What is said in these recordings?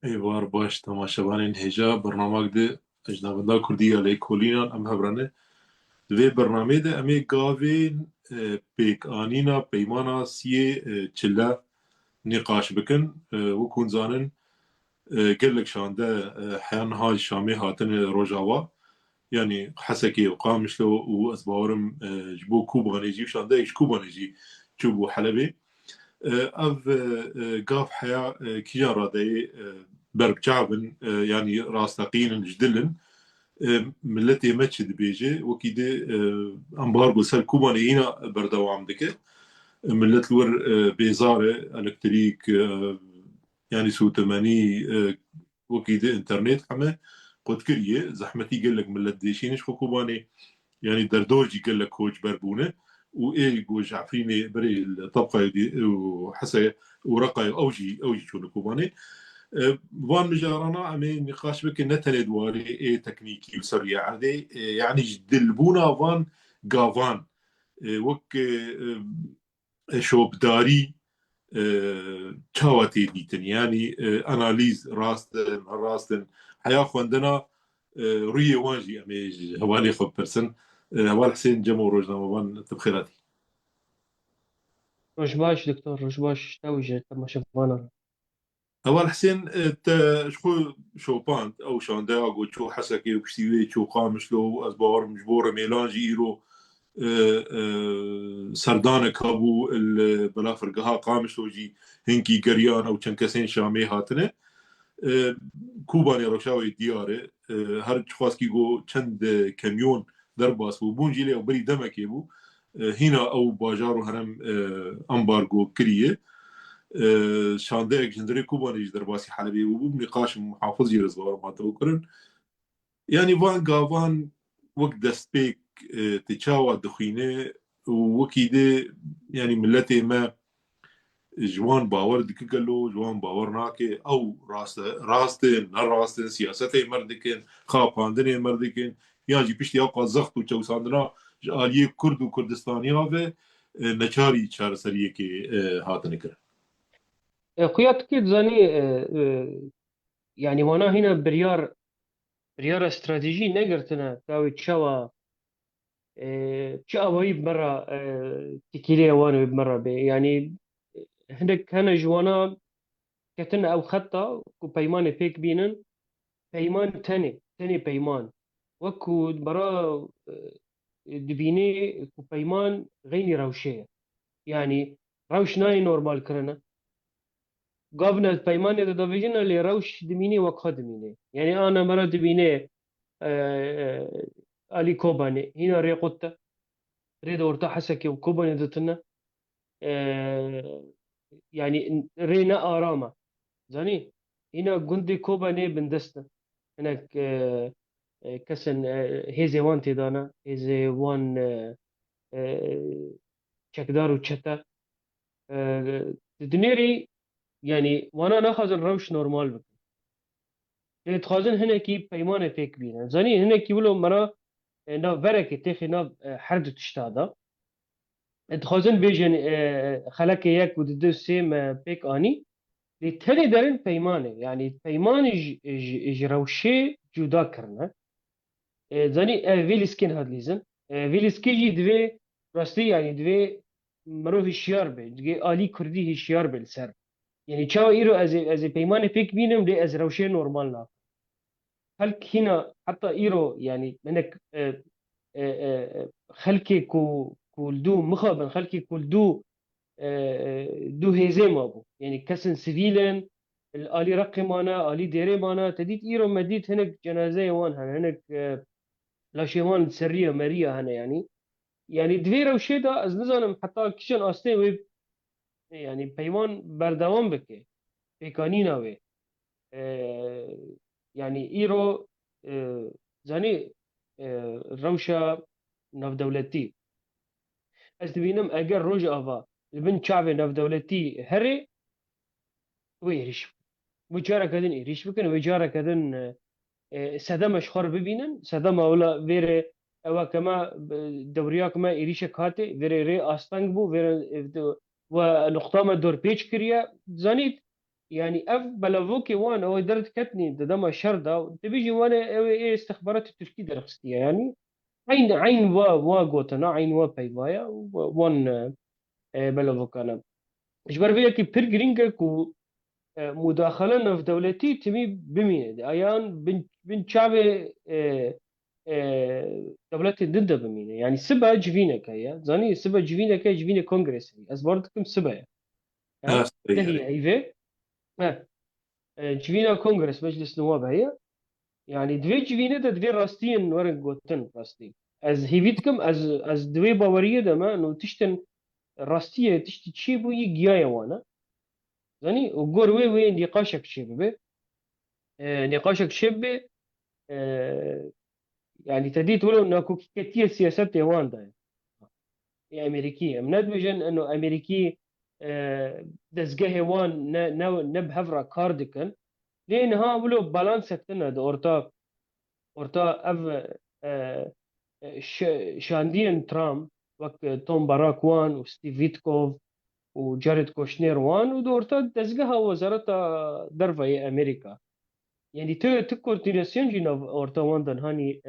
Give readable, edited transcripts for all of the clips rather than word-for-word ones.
ایوار باش تماشاوانین هجا برنامه ده اجنبندا کردی علی کولینان ام هبرنه دوی برنامه ده امی گاوین پیک آنینا پیمانا سیه چلا نقاش بکن وکون زانن قلق شانده حیان های شامی هاتن روجاوا يعني حسكي وقامش له واسبورم جبو كوبانيجي وشانده ايش كوبانيجي جبو حلبي اف قاف حياة كيجان رادي برب جعبن يعني راستقين جدلن ملتي متشد بيجي وكيدي امبارغو سال كوبانيينا بردوام دكه ملت الور بيزارة الكتريك يعني سو 80 وكيدي انترنت حما قد كريه زحمتي قال لك ملت ديشينش خو كوباني يعني دردورجي قال لك كوج بربونه وايه جوج عفريني بري الطبقه دي وحسا ورقه اوجي شو كوباني وان مجارانا امي نقاش بك نتني دواري ايه تكنيكي وسريع عادي يعني جدلبونا وان قافان وك شو بداري تشاوتي ديتن يعني اناليز راستن حياه خوندنا روي وانجي امي هوالي خب برسن هوال حسين جمو روجنا وان تبخيراتي روش باش دكتور روش باش توجه تم شفانا. هوال حسين شخو شوبان او شانداغو شو حسكي وكشتيوي شو قامش له ازبار مجبوره ميلانجي ايرو سردانه كابو بلا فرقها قامش وجي هنكي قريان او چنكسين شامي هاتنه کوبانی روشاوی دیاره هر خواست کی گو چند کمیون در باس بو بونجی لی او بری دمکی بو هینا او باجار و هرم امبارگو کریه شانده اک جندری کوبانی در باسی حلبی بو نقاش محافظ جیرز بار ما تو کرن يعني وان قاوان وقت دستبيك تشاوى دخينه وكيده يعني ملتي ما جوان باور دكگلو جوان باور ناکه او راستن نه راستن سیاست مردکن خواپاندن مردکن یا جی پشتی آقا زخت و چوساندنا آلیه کرد و کردستانی ها و نچاری چار سریه که هاتنه کرد قيادة كيد زاني يعني وانا هنا بريار استراتيجي نقرتنا تاوي تشاوا تشاوا بمرة تكيلي وانا بمرة يعني هندك هنا جوانا كتن او خطة كو بيمان بيك بينن بيمان تاني بيمان وكو برا دبيني كو بيمان غيني روشية يعني روش ناي نورمال كرنا قابنا البيمان دا دافيجن اللي روش دميني وكها دميني يعني انا مرة دميني الي كوباني هنا ريقوتا ريد ورتا حسكي وكوباني دتنا يعني رينا آراما زاني هنا جندي كوباني بندسنا هناك كسن هيزي وان تيدانا هيزي وان شكدار وشتا دنيري يعني وانا ناخذ الروش نورمال بك يعني تخازن هنا كي بيمانه فيك بينا زاني هنا كي ولو مرا ناف بركة تخي ناف حرد تشتادا تخازن بيجن خلك ياك وددو سيم بيك اني لتاني دارن بيمانه يعني بيمان جروشي جدا كرنا زاني فيلسكين هاد ليزن فيلسكي جي دوي راستي يعني دوي مرو هشيار بي دقي آلي كردي هشيار بالسر يعني چاو ايرو از پیمان فيك بينم دي از روشي نورمال نا هل هنا حتى ايرو يعني منك خلكي كول دو مخابن خلكي كول دو دو هيزي مابو يعني كسن سيفيلن الالي رقمانا الي ديري مانا تديت ايرو مديت هناك جنازه وان هناك لاشيوان سريه مريه هنا يعني دويرة وشي دا از نزانم حتى كشن آستين ويب يعني بيمان بردوام بكي بيكانينا وي يعني ايرو زاني روشا ناف دولتي از دبینم اگر روج آوا البن شعب ناف دولتي هري ويريش وجارة كدن يريش بكن وجارة كدن سدم اشخار ببینن سدم اولا ویره اوا كما دوريا كما يريش كاتي ویره ري آستانگ بو ویره و نقطة ما دور پیچ کریا زانید يعني اف بلافوكي وان او درت كتني دما شردا تبيجي وانا ايه استخبارات التركي درختي يعني عين وا جوتنا عين وا بايفايا وان بلافوكانا اجبر فيها كي بير جرينجا مداخلة في دولتي تمي بمينة أيان بن شعبي دولتي ضد بمينة يعني سبا جفينة كيا زاني سبا جفينة كيا جفينة كونغرس أزبرتكم سبا ها ده صحيح. هي هيفي ها جفينة كونغرس مجلس نواب هي يعني دوي جفينة ده دوي راستين ورق قوتن راستين از هيفيتكم از دوي باورية ده ما انه تشتن راستية تشتي تشيبو يجيا وانا زاني وقور وي نقاشك شيبو نقاشك شبه يعني تديت ولو انه كتير سياسات تايوان ده يعني امريكيه مناد بيجن انه امريكي دزگه هوان نب هفرا كاردكن لان ها ولو بالانس تنا اورتا اف شاندين ترام وك توم باراك وان وستيف فيتكوف وجاريد كوشنير وان ودورتا دزگه وزارة درفة امريكا يعني تكورديناسيون جينا اورتا واندن هاني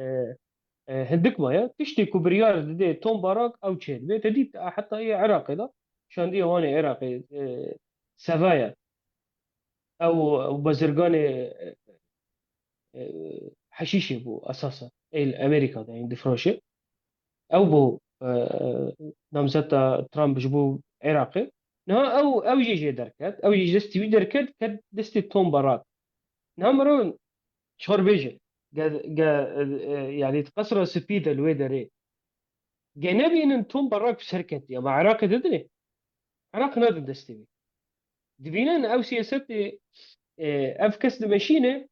هندك مايا تشتي كوبريار دي توم باراك او تشيد بي تدي حتى هي عراقي ده شان دي هون عراقي سافايا او بزرگان حشيشي بو اساسا الامريكا ده عند فروشه او بو نامزتا ترامب جبو عراقي نها او يجي دركات او يجي دستي دركات كد دستي توم باراك نها مرون شهر بيجي يعني تقصر سبيد الويدري جنبي ان توم باراك في شركتي يا عراق تدري عراق نادي دستي دبينا او سياسات افكس ماشينه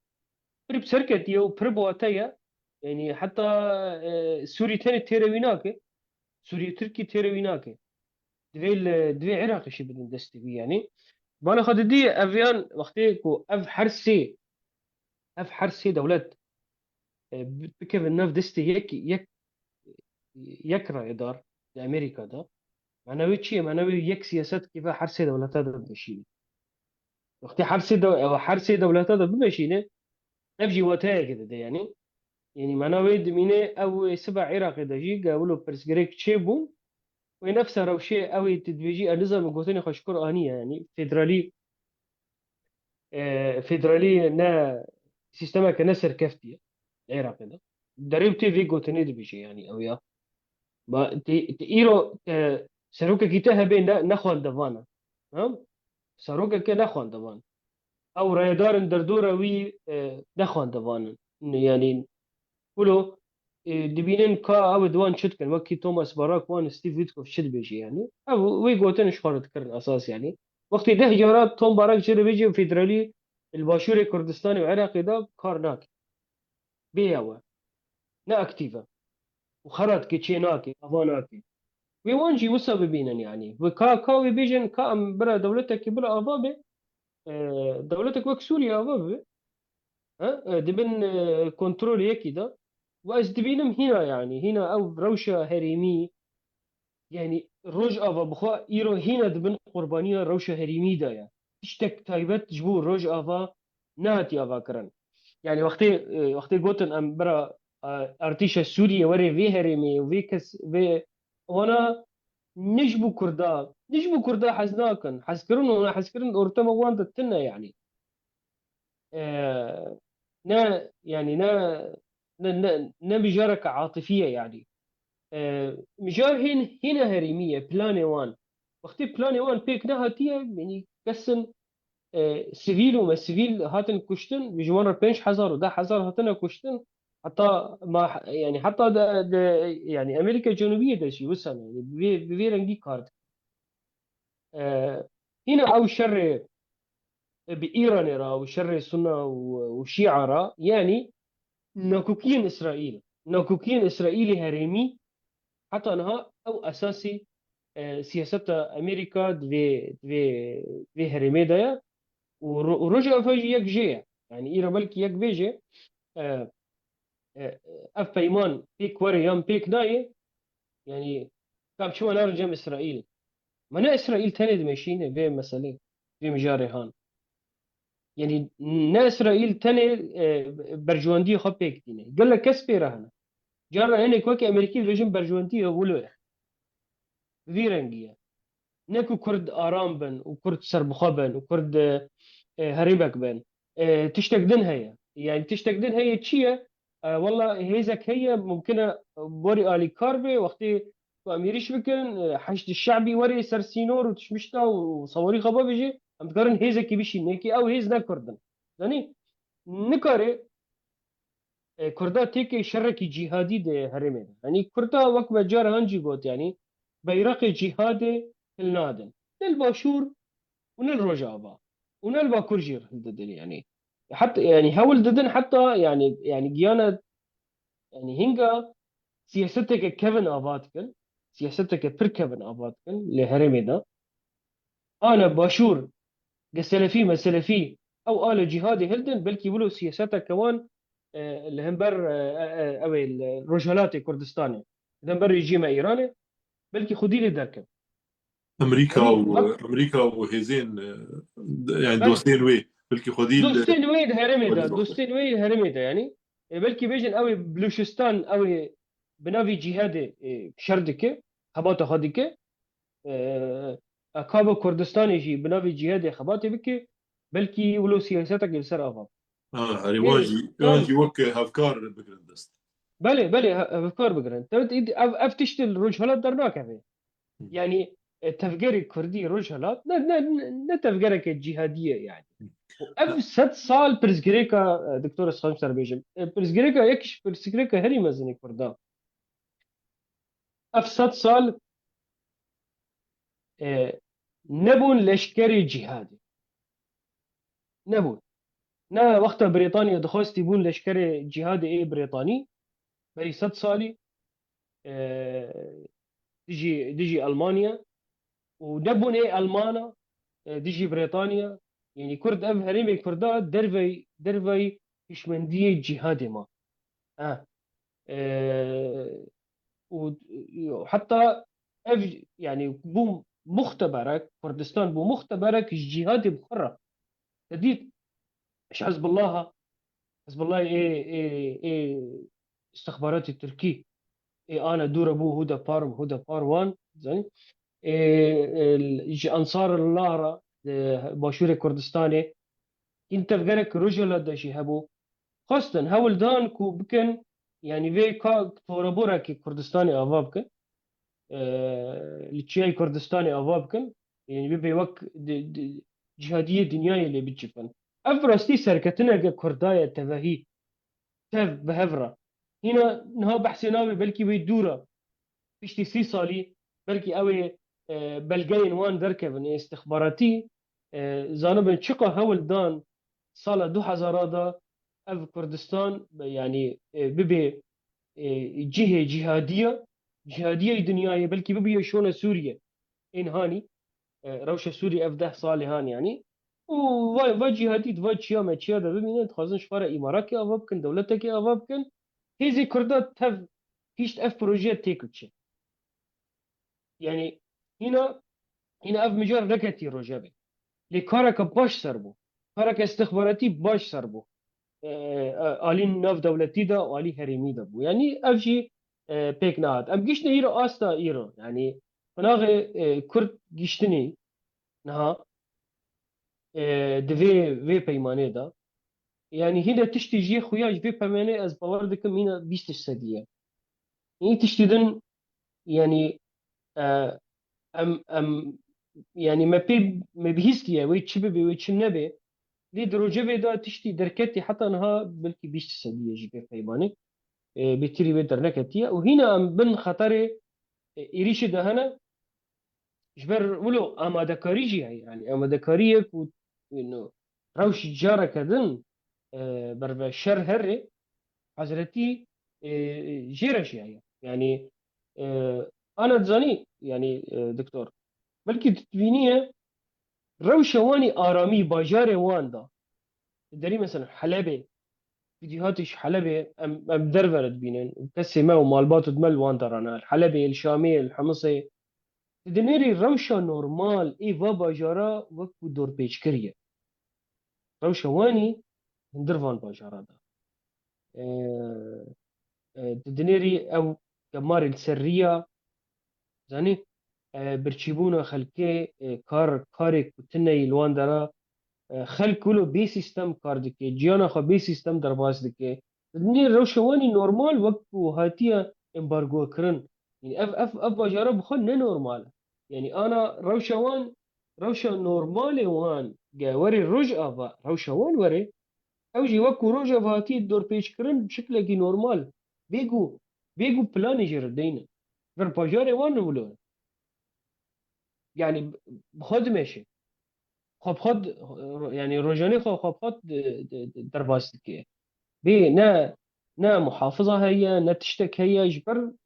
برب شركتي وبرب واتيا يعني حتى سوري تاني تيرويناك سوري تركي تيرويناك دوي عراقي شي بدون دستي بي يعني بانا خد دي افيان وقتي كو اف حرسي دولات بكيف الناف دستي يكرا ادار لامريكا ده معنوي شيء معنوي يك سياسات كيف حرسي دولات هذا بمشي وقتی حرسی دولت ها بمشینه نفجي وتايا كده ده يعني معناه ويد مينه او سبع عراق دجي قالوا برسجريك تشيبون ونفس روشي او تدبيجي النظام قوتني خشكر انيه يعني فيدرالي نا سيستما كنسر كفتي العراق ده دريبتي في قوتني دبيجي يعني او يا ما ايرو سروكا كيتها بين نخوان دفانا ها سروكا كي نخوان دفانا او ريدار دردوره وي دخوان دفانا يعني ولو دبينين كا او دوان شد كان وكي توماس باراك وان ستيف ويتكوف شد بيجي يعني او وي قوتن شخار تكرر اساس يعني وقت ده جارات توم باراك شد بيجي فيدرالي الباشوري كردستاني وعراقي ده كارناك بيوا نا اكتيفا وخرات كيتشيناكي افاناكي وي وانجي وسا ببينن يعني وكا كاوي بيجن كا ام برا دولتك برا افابي دولتك وك سوريا افابي ها دبن كنترول يكي ده واز دبينم هنا يعني هنا او روشة هريمي يعني روج افا بخوا ايرو هنا دبن قربانية روشة هريمي ده يعني تشتك تايبت جبور روج افا نهت افا كرن يعني وقتي قوتن ام برا ارتيشا سوريا وري في هريمي وفي كس في وانا نجبو كردا حزناكن حسكرن وانا حسكرن اورتما وانت تنا يعني نا يعني نا مجاركة عاطفية يعني مجار هنا هرمية بلاني وان وقتی بلاني وان بيك نهاتية يعني كسن سيفيل وما سيفيل هاتن كشتن بجوار 5000 و 10,000 هاتن كشتن حتى ما يعني حتى ده يعني امريكا الجنوبيه ده شيء وسنا يعني بفيرنجي كارد هنا او شر بايران را وشر السنه وشيعه را يعني ناكوكين اسرائيلي هرمي حتى انها او اساسي سياسة أمريكا دوی هرمي دايا ورجع فاجي يك جي يعني إيرا بلكي يك بيجي أف بيمان بيك وري يام بيك داي يعني كاب شو أنا رجم إسرائيل ما أنا إسرائيل تاني دمشينة في مسألة في مجاري هان يعني نا إسرائيل تاني برجواندي خب بيك دينه قال لك كسبي رهنا جرى هنا كوكي أمريكي رجيم برجواندي يقولوا ذي رنجية نكو كرد آرام بن وكرد سربخا بن وكرد هريبك بن تشتقدن هي يعني تشتقدن هي تشيه والله هيزك هي ممكن بوري آلي كاربي وقتي أميريش بكن حشد الشعبي وري سرسينور وتشمشتا وصوري خبا بيجي أم تقارن هيزك بيشي نيكي أو هيز نكردن يعني نكاري كردا تيكي شركي جهادي ده هرمي يعني كردا وقت بجار هنجي قوت يعني بيرقي جهادي النادن للباشور ونلرجابا ونلبا كرجير ددن يعني حتى يعني هول ددن حتى يعني جيانا يعني هنگا سياستك كيفن آبادكن سياستك بير كيفن آبادكن لهرمي ده أنا باشور قسلفي مسلفي أو آل جهادي هلدن بلكي ولو سياستك كمان اللي هم بر أو الرجالات كردستاني اللي هم بر رجيم إيراني بلكي خدي لي دركب امريكا يعني وامريكا وهيزين يعني بل دوستين وي بلكي خديل دوستين ويد هرمي ده وليزاقة. دوستين ويد هرمي ده يعني بلكي بيجن قوي بلوشستان قوي بنافي جهادي شردكه خباته خديكه أكابو كردستان يجي بنافي جهادي خباته بكي بلكي ولو سياستك يلسر أفضل اه هري إيه واجي تام وك هافكار بقرندست. بله أفكار بقرن تبت أفتشتل رجالات درناك هذه يعني تفكير كردي رجالات لا تفكيرك الجهادية يعني اف 7 سال برزجريكا دكتور اسخان سربيجم برزجريكا يكش برزجريكا هري مزني كردا اف 7 سال نبون لشكري جهادي نبون نا وقت بريطانيا دخلت يبون لشكري جهادي ايه بريطاني بري 6 سالي ديجي المانيا ونبون ايه المانا ديجي بريطانيا يعني كرد اف هريمي كردات درفي يشمندية جهادي ما آه. وحتى يعني بو مختبرك كردستان بو مختبرك الجهادي بخرة جديد مش حزب الله حزب الله إيه استخبارات التركي إيه أنا دور أبو هدى باروان زين إيه أنصار الله باشور كردستاني انت بقالك رجل دا هبو خاصة هول دان كو بكن يعني في توربورا كي كردستاني أفابكن لتشي كردستاني أفابكن يعني بيبي وك جهادية دنياي اللي بتشوفن أفرستي سركتنا كردايا تفاهي تف بهفرة هنا نها بحث ناوي بلكي بيدورة بيشتي 6 سالي بلكي أوي بلقين وان دركبن استخباراتي زانبن شقا هول دان سال 2000 دا اف كردستان يعني ببي جهة جهادية دنياية بلكي ببي شون سوريا إن هاني روشة سوريا أف 10 سال هان يعني وجهادي فاج شيا ما شيا ده ببينه تخازن شفارة إمارات أفابكن دولتك أفابكن هذي كردات تف هيش اف بروجيت تيكوتشي يعني هنا هنا اف مجال ركتي روجابي لكارك باش سربو كارك استخباراتي باش سربو آلی ناف دولتی دا و آلی هریمی دا بو يعني افجي بيك نهات ام جيشنا ايرو استا ايرو يعني فناغ كرد جيشتني نها دفي بيمانه دا يعني هنا تشتي جي خوياج في بيمانه از باور دكم هنا بيستش سديه يعني تشتي دن يعني ام يعني ما بيهستيا وي تشبي وي تشنبي لي دروجه دا تشتي دركتي حتى انها بلكي بيستش سديه جي في بيمانه بتري بيتر نكتيا وهنا ام بن خطر إيريش دهنا جبر ولو آماده كاري جي يعني آماده كاري كو إنه روش جارة كدن بر شر هري حضرتي جيرش يعني أنا تزاني يعني دكتور بلكي تتبينيه روش واني آرامي باجار وان دا داري مثلا حلبة فيديوهاتش حلبة أم درفرت بينن كسمة ومالبات دمل وان درانا الحلبة الشامية الحمصة دنيري روشا نورمال اي و باجارا وكو دور پیچ کریه روشة واني هندرفان باجارة دا دنيري أو كمار السرية زاني برچیبونا خلکه کار کتنه الوان داره خلک کلو بی سیستم کار دکه جیانا خو بی سیستم در باز دکه نی روشوانی نورمال وقت و هاتیه امبارگو کرن يعني اف باجارة بخون نه نورمال يعني انا روشا نورمال وان جاوري رجع با روشوان وري اوجي وكو رجع هاتي دور بيش كرن بشكل نورمال بيجو بلاني جر دينا غير باجارة وان ولون يعني بخود ماشي خب يعني روجاني خب درباس كي بي نا محافظة هي نا تشتك هي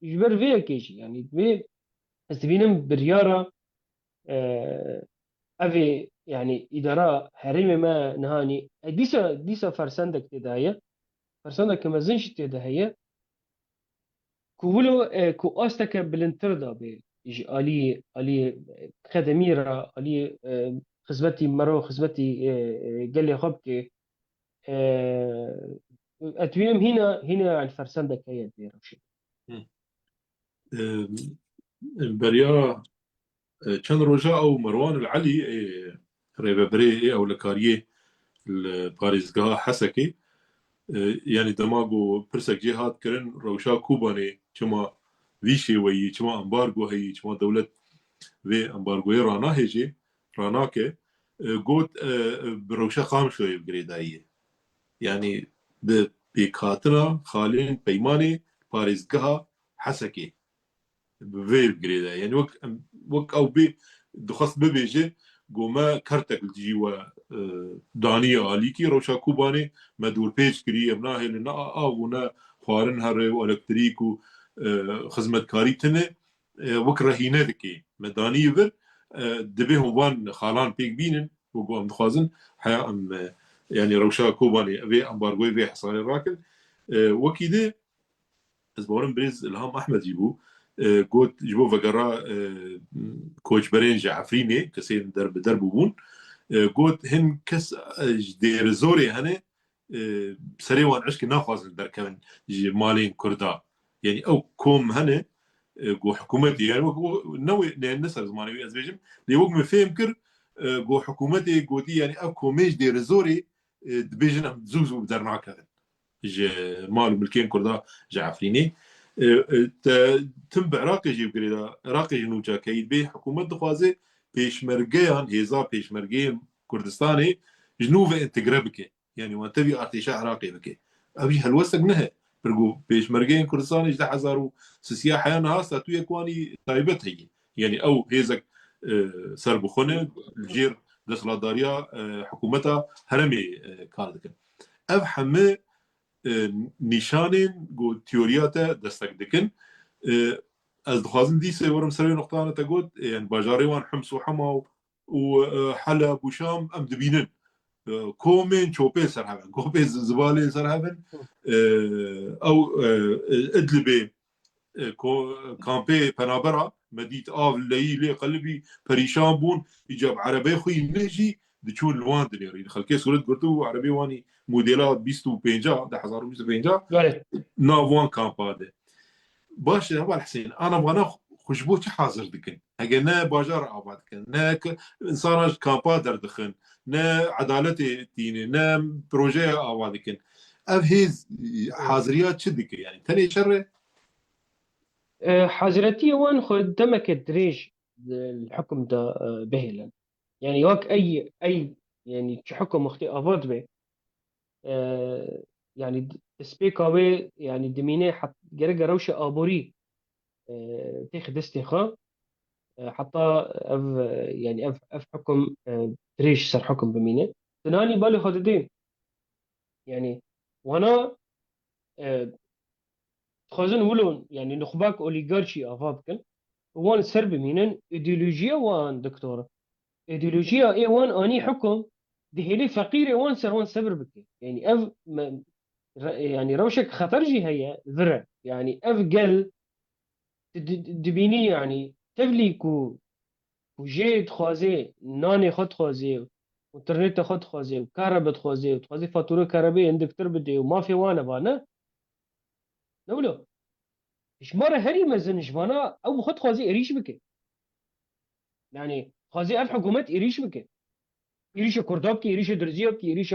جبر فيها كيجي يعني بي استبينم بريارة أفي يعني إدارة حريمة ما نهاني ديسا فرسندك تدايا فرسندك كما زنش تدايا كولو كو أستك بلنتردا بي يجي آلي خدميرة آلي خزمتي مرو خزمتي قال لي خبكي اتوينم هنا على الفرسندة كيا دير وشي بريا كان رجاء او مروان العلي ريبابري او لكاريه الباريزغا حسكي يعني دماغو برسك جهات كرن روشا كوباني كما فيشي وي كما امبارغو هي كما دولة في امبارغو رانا هيجي راناكي قوت بروشا قام شوي بقريداية يعني بكاتنا خالين بيماني باريزغا حسكي في بقريدا يعني وك او بي دخص ببيجي قوما كرتك الجيوة دانية آليكي روشا كوباني مدور بيج كري ابناهي لنا آونا خوارن هر والكتريك و خزمت كاري تنه وك رهينه دكي مداني يفر دبيهم وان خالان بيك بينن وقوام دخوازن حيا ام يعني روشا كوباني في امبارغوي في حصاني راكل وكيده ازبورن بريز الهام احمد جيبو قوت جبو فقرا كوش برين جعفريني كسين درب بون قوت هن كس دير زوري هني سريوان عشك ناخوز در كمان مالين كردا يعني او كوم هني قو حكومتي يعني نوي نسر زماني ازبيجم لي وقت مفهم كر قو حكومتي قوتي يعني او كوميش دير زوري دبيجن زوزو بدرناك مال ملكين كردا جعفريني تم بعراقي جيب قريدا عراقي جنوجا كيد بي حكومة دخوازي بيشمرقيان هيزا بيشمرقين كردستاني جنوبة انتقربك يعني وانت بي ارتشاء عراقي بك ابي هالوسق نهى برقو بيشمرقين كردستاني جدا حزارو سياسيا حيانا هاستا تو يكواني طيبت هي يعني او هيزك سربو خونه الجير دسلا داريا حكومتها هرمي كاردك اف حمي نشانين جو تيوريات دستك دكن از دخوازن ديسه ورم سري نقطة أنا تقول يعني باجاري وان حمص وحما وحلب وشام أم دبينن كومين شوبي سرهبن كوبي زبالي سرهبن أو إدلبي كامبي بنابرا مديت لي قلبي بريشان بون يجاب عربي خوي نهجي دچون لوان دنيري خلكي سورت قلتو عربي واني موديلات 25 ده 1025 نافوان كامباده باش هو الحسين انا بغانا خشبو چه حاضر دكن اگه نه باجار آباد کن نه انسان كامبا دردخن نه عدالت تيني نه بروجه آباد کن اف هيز حاضريات چه دكه يعني تاني شر حاضرتي وان خدمك دريج الحكم ده بهلا يعني وك اي يعني حكم مختي افض به يعني سبيك اوي يعني دمينه حط جرجا روشه ابوري تاخد استخا حتى اف يعني اف حكم دريش صار حكم بمينه تناني بالي خددين يعني وانا خازن ولون يعني نخباك اوليغارشي افابكن وان سرب مينن ايديولوجيا وان دكتوره ايديولوجيا اي وان اني حكم دهلي فقير وان سر وان سبر بك يعني اف يعني روشك خطرجي هي ذرع يعني اف قل دبيني يعني تفلي كو جيت خوازي ناني خد خوازي انترنت خود خوازی و كهرباء خوازی و خوازی فاتوره كهرباء عندك تربدي وما في وانا بانا نقوله ايش مره هري مزن جوانا او خود خوازي اريش بك يعني خوازي اف حكومات اريش بك اريش كردوبكي اريش درزيوكي اريش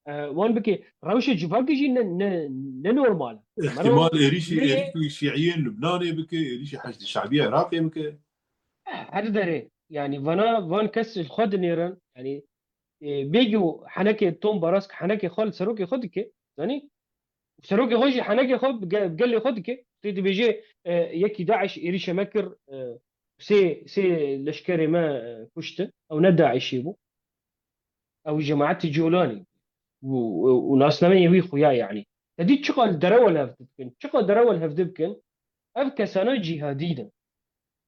وان بك روشه جفاكي جي نورمال احتمال مرو إريشي شيعيين لبناني بك، إريشي حشد الشعبية عراقي بك. هذا داري يعني فان كس الخود نيران يعني بيجوا حنكي توم براسك حنكي خال سروكي خدك يعني سروكي خوشي حنكي خد قال لي خدك تيجي بيجي يكي داعش إريشا مكر سي لشكري ما كشته او نداعش يبو او جماعات جولاني وناس لما يبي خويا يعني تدي تشغل درول هفتبكن تشغل درول هفتبكن افكا سنة جهادية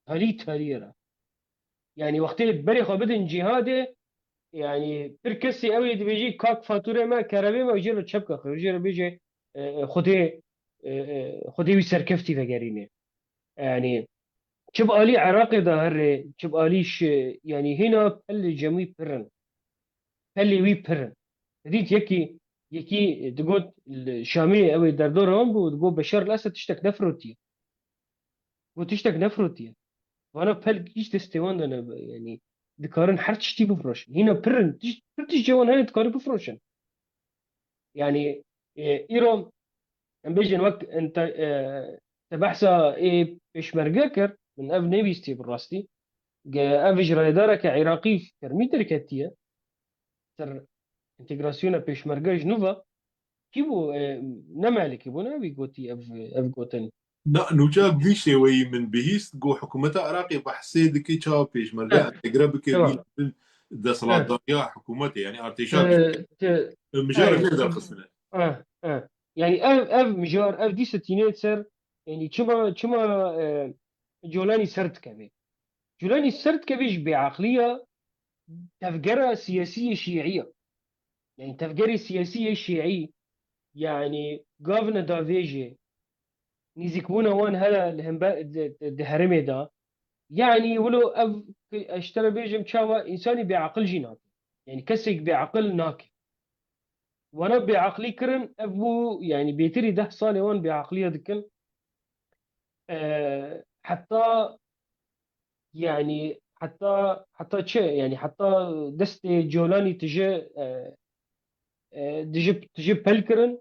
هلي تاريرا يعني وقت بري خبدن جهاده يعني تركسي قوي دي بيجي كاك فاتوره ما كهرباء ما يجي له شبكه يجي له بيجي خدي خدي ويسركفتي فقرينه يعني شب آلي عراقي ظاهر شب آليش يعني هنا اللي جميع برن اللي وي برن ديت يكي تقول الشامية أوي دردور هم وتقول بشار الأسد تشتك نفروتي وتشتك نفروتي وانا بهل كيش تستوان انا يعني ذكرن حرتش تي بفروش هنا برن تيش جوان هاي تكاري بفروشن يعني ايرو ام بيجن وقت انت تبحثا ايه بيشمرقاكر من اف نيبيستي بالراستي افج رايدارا كعراقي في كرميتر كاتية تر انتجراسيونا بيشمرقا جنوبا كيبو نمالك يبو نابي قوتي اف قوتن لا نوجا بيشي وي من بهيست جو حكومة عراقي بحسي دكي تشاو بيش مرقا اه تقرب كبير تمام دا صلاة اه داريا حكومتي يعني ت ارتشاك ت مجرد اي هذا القسم. يعني اف مجار اف دي ستينات سر يعني كما جولاني سرد كبي جولاني سرد كبيش بعقلية تفجير سياسية شيعية يعني تفجير سياسية شيعي يعني غافنا دافيجي نيزيكونا وان هلا دهرمي دا يعني ولو اشترى بيجي مشاوى انساني بعقل جينات يعني كسك بعقل ناكي وانا بعقلي كرن ابو يعني بيتري ده صالي وان بعقلية دكن حتى يعني حتى شيء يعني حتى دستي جولاني تجي تجي بلكرن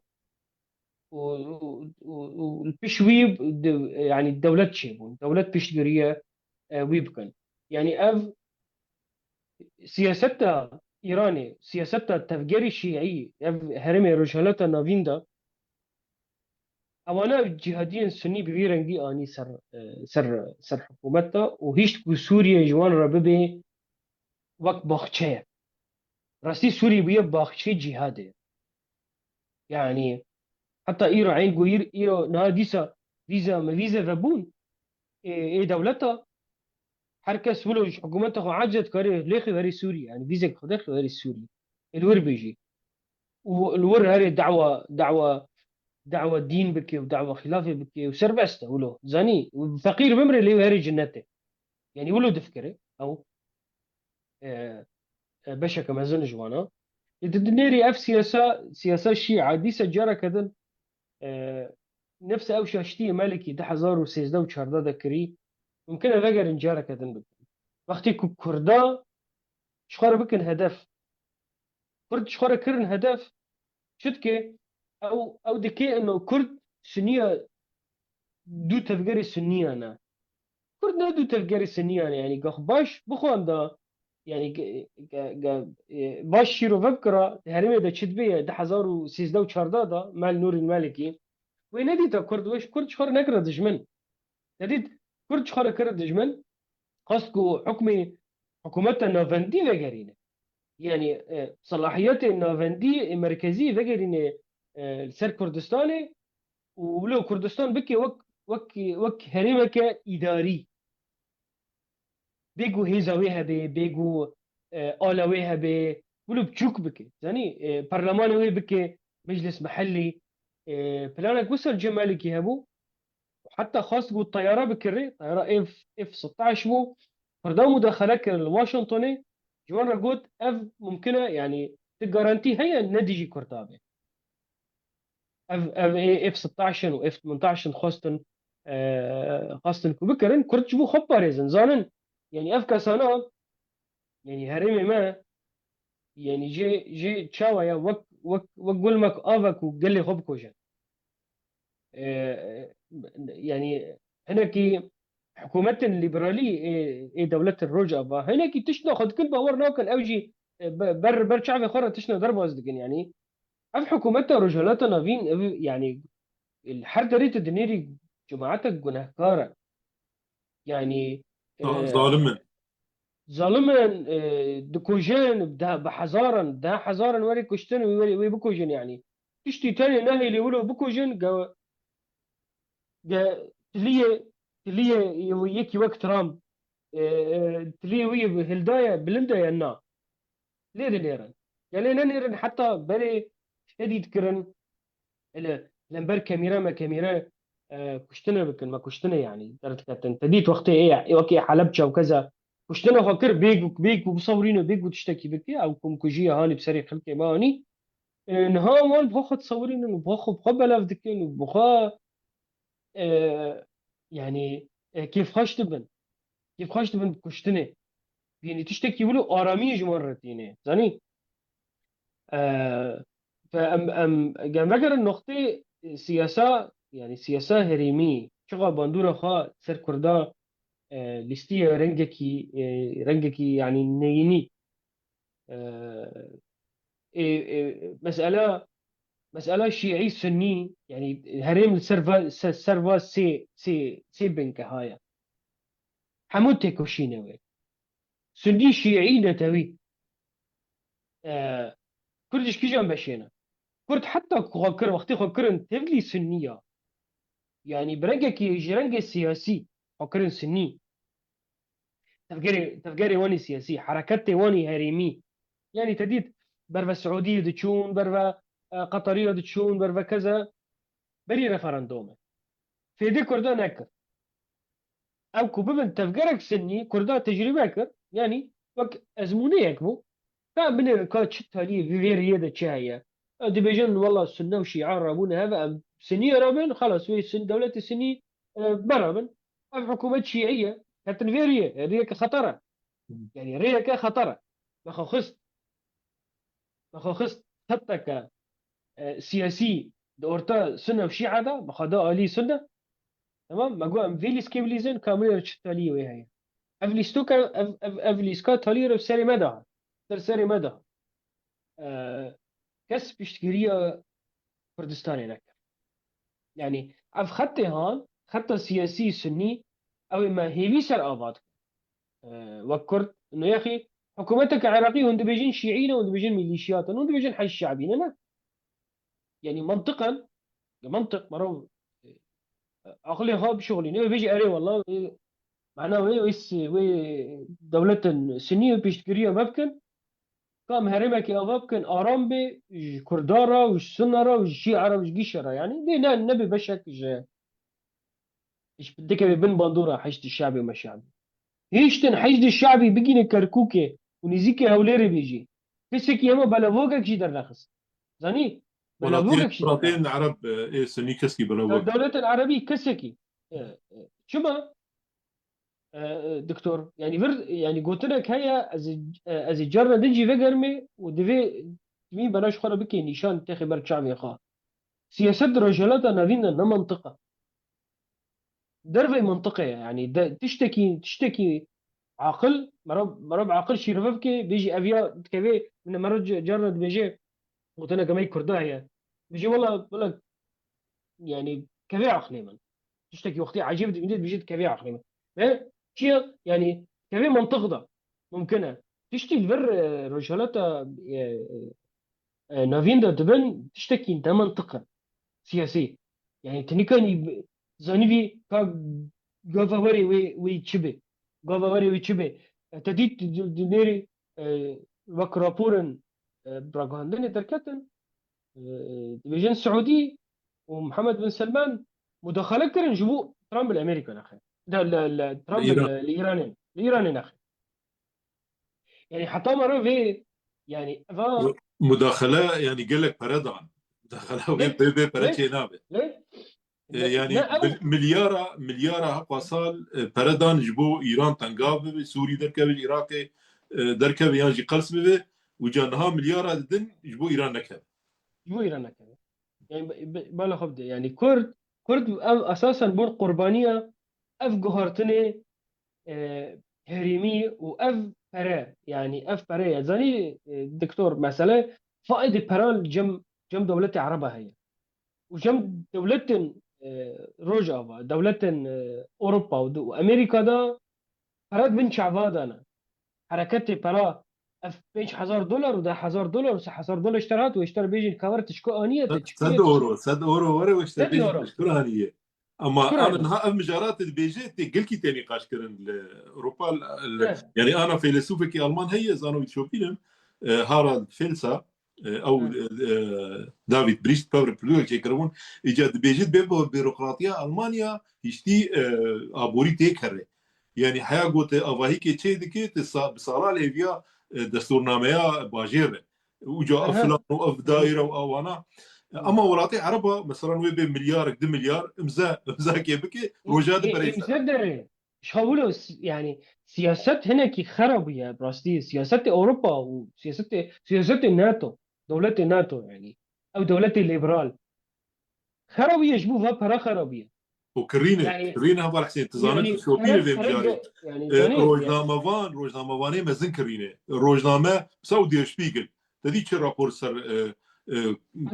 والبشوي يعني الدولة شيء دولة بشجرية ويبكن يعني اف سياستها ايراني سياستها التفجير الشيعي هرمي رجالتها نافيندا اوانا جهاديا سني ببيرنجي اني سر حكومتها وهيش سوريا جوان رببي وقت باخچه راستی سوری بيه باخچه جهاده يعني حتى ايرو عين قوير ايرو نا ديسا ما فيزا ذبون ايه دولتها حركة ولو حكومتها عجزت كاري ليخي غير سوري يعني فيزا خدخ غير سوري الور بيجي والور هاري دعوة دين بكي ودعوة خلافة بكي وسربسته ولو زاني فقير بمري اللي هاري جنته يعني ولو دفكره او باشا كما زن جوانا الدنيري اف سياسة الشيعة دي سجارة كذا نفس او شاشتي مالكي ده 1013 ذكري ممكن اذكر انجارة كذا وقتي كردا شخار بكن هدف كرد شخار كرن هدف شتكي او دكي انه كرد سنية دو تفجري سنية انا كرد نا دو تفجري سنية أنا يعني قخ باش بخوان دا يعني باش شيرو فكرة هرمي دا تشدبية ده 1013 دا مال نور المالكي وين دي تا كرد وش كرد شخار نكرة دجمن جديد كرد شخار كرد دجمن قصدكو حكمي حكومتنا نوفندي فقرينه يعني صلاحيات النوفندي المركزية فقرينه سر كردستاني ولو كردستان بكي وك هرمك إداري بيجو هيزا ويها بيجو آلا ويها ولو بتشوك بكي يعني برلمان وي بكي مجلس محلي بلانك وصل جمالك يهبو وحتى خاص بو الطيارة بكري طيارة اف 16 بو فرداو مداخلات الواشنطني جوانا قلت اف ممكنه يعني تجارانتي هي نديجي كورتابه اف 16 واف 18 خاصة خاصة كبكرن كرت جبو خباريزن زانن يعني اف كسانا يعني هرمي ما يعني جي تشاوا يا وك قول افك وقال لي خب كوجن يعني هنا كي حكومة الليبرالية إيه دولة الرجعة هنا كي تشنو خد كل باور ناكل اوجي بر شعبي خرا تشنو ضربة قصدك يعني اف حكومتها رجالاتنا فين يعني الحرب ريت دنيري جماعتك جناهكارة يعني ظالما. ظالما دكوجين بده بحزارا ده حزارا وري كشتن وي بكوجين يعني تشتي تاني نهي اللي يقولوا بكوجين تليه تليه يكي وقت ترامب تليه وي هلدايا بلندا ينا ليه نيرن يعني نيرن حتى بري شديد كرن لمبر كاميرا ما كاميرا كشتنا بكن ما كشتنا يعني درت كاتن تديت وقتي ايه وكي حلبشة وكذا كشتنا فكر بيك وبصورينه بيك وتشتكي بك او كم كوجيه هاني بسري خلقي ما هاني نها مال بخو تصورين انه بخو بقبل افدكين وبخا يعني كيف خاش تبن كيف خاش تبن كشتنا يعني تشتكي ولو ارامي مرتين زاني فأم قام ذكر النقطة سياسة يعني سياسة هريمي شغل باندورا خا سر كردا لستي رنجكي رنجكي يعني نيني آه، مسألة شيعي سني يعني هريم السرفا سي بنك هاي حمود تيكوشينوي سني شيعي نتوي كردش كيجان بشينا كرد حتى خاكر وقتي خاكرن تبلي سنية يعني برنجكي جرنج سياسي خاكرن سني تفكيري واني سياسي حركتي واني هريمي يعني تديت برفا السعودية تشون برفا قطرية تشون برفا كذا بري رفرندوم في دي كردان نكر او كوبمن تفكيرك سني كردان تجربة كر يعني وك ازموني يكبو كان من الكات شتها لي في غير يدا شاية ديفيجن والله السنة وشيعان رابون هذا سنية رابن خلاص في سن دولة السني برابن حكومة شيعية كانت فيرية ريك خطرة يعني ريك خطرة ما خصت ما خصت حتى كسياسي دورتا سنة وشيعة ده بخدا آلي سنة تمام ما جو ام فيليس كيبليزن كامل رشتالي وهي افليستو كان افليسكا تالي سري مدى سري مدى كس بيشتكريا كردستان هناك يعني اف خطي هان خطة سياسي سني او ما هيفي سر افاد وكرت انه يا اخي حكومتك عراقي وانت بيجين شيعيين وانت بيجين ميليشيات وانت بيجين حي الشعبيين انا يعني منطقا منطق مرو عقلي هاب شغلي نبي بيجي اري والله معناه وي دولة سنية بيشتكريا ممكن كام هرمك يا ممكن ارام بي كردارا والسنرا والشيعرا والجيشرا يعني دي النبي بشك ايش بدك بين بندوره حشد الشعبي وما الشعبي هيشتن حشد الشعبي بيجي كركوكه ونزيكي هوليري بيجي كسك ياما بلافوكك شي در رخص زاني بلافوكك شي در براتين رخص عرب إيه سني كسكي بلوك. الدولة العربية كسكي شما دكتور يعني يعني قلت لك هيا از جرنا دنجي فيجرمي ودفي مين بلاش خرا بكي نشان تاخي برد شعبي خا سياسات رجالات نافينا منطقة درفي منطقة يعني تشتكي عاقل مرب عاقل شي رففكي بيجي افيا كيفي من مرج جرد بيجي قلت لك ما كرداهية بيجي والله بقول لك يعني كيفي عقلي من تشتكي وقتي عجيب من بيجي كيفي عقلي من شيء يعني كيفي منطقة ممكنة تشتي الفر رجالات نافين دا دبن تشتكي ده منطقة سياسية يعني تنكني زاني في جافا وري وي تشبه جافا وري وي تشبه تديت دينيري وك رابورن براغاندني تركتن ديفيجن السعودي ومحمد بن سلمان مداخلة كرن جبو ترامب الامريكان اخي ده ترامب الايران. الايراني الايراني اخي يعني حتى مرة في يعني فا مداخله يعني قال لك بردان مداخله وي ليه بي برتشي ليه نابه ليه نا يعني أو مليارة هقا سال بردان جبو ايران تنقاب سوري دركب العراق دركب يعني قلس به وجانها مليارة دن جبو ايران نكب. جو إيران كذا يعني بالا خبدة يعني كرد أساسا بون قربانية أف جهرتني هريمي وأف برا يعني أف برا زاني دكتور مثلا فائدة برا جم دولة عربها هي وجم دولة روجافا دولة أوروبا وأمريكا دا فراد بن شعباد أنا حركتي برا اف بيش $1000 وده $1000 $1000 اشترات واشترى بيجي الكوارت شكو انيه تشكيله صد اورو صد اورو ورا واشتر زاد بيجي يورو تشكرها هي. اما انا شكرا نها مجارات البيجي قل كي تاني قاشكرن اوروبا اه يعني انا فيلسوفك المان هي زانو تشوفينم هارالد فيلسا او اه دافيد بريست باور بلو يكرمون ايجاد بيجي بيروقراطيه المانيا يشتي ابوري تيكر يعني حياه قوت افاهيك تشي ديكي بصاله ليفيا دستورنامه باجير وجا افلان اها واف دائره واوانا اما ولاتي عربه مثلا وي مليار قد مليار امزا كيفك روجاد بريسا مصدر شاولو يعني سياسات هنا كي خرابية براستي سياسات اوروبا سياسات الناتو دولة الناتو يعني او دولة الليبرال خرابية يجبوها برا خرابية وكرينه يعني كرينه هبار حسين تزانت يعني شوبينه في مجاري فرق يعني زاني يعني روزنامه واني مزن كرينه روزنامه سعودي شبيغل تدي تشي رابور سر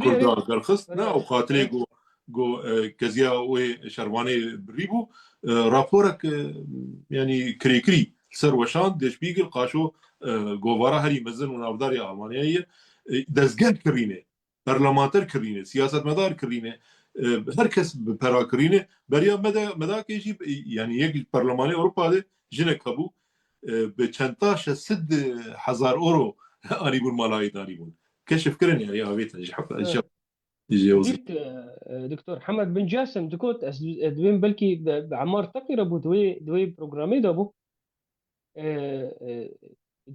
كردار هري قرخص نا هري وقاتلي هري جو كزيا وشرواني بريبو رابورك يعني كري سر وشان دي شبيغل قاشو جوفارا هري مزن ونافداري المانيا دزگل كرينه برلمانتر كرينه سياسه مدار كرينه herkes perakirine beriya meda kêjî yani yek Parlemanê Ewropayê jinek hebû bi çenta şesid hezar euro anîbûn malayê danîbûn. Keşif kirin yani avêtin ji heta ji jêwazî. ديك دكتور حمد بن جاسم دكوت دوين بلكي بعمار تقي ربو دوي بروجرامي دابو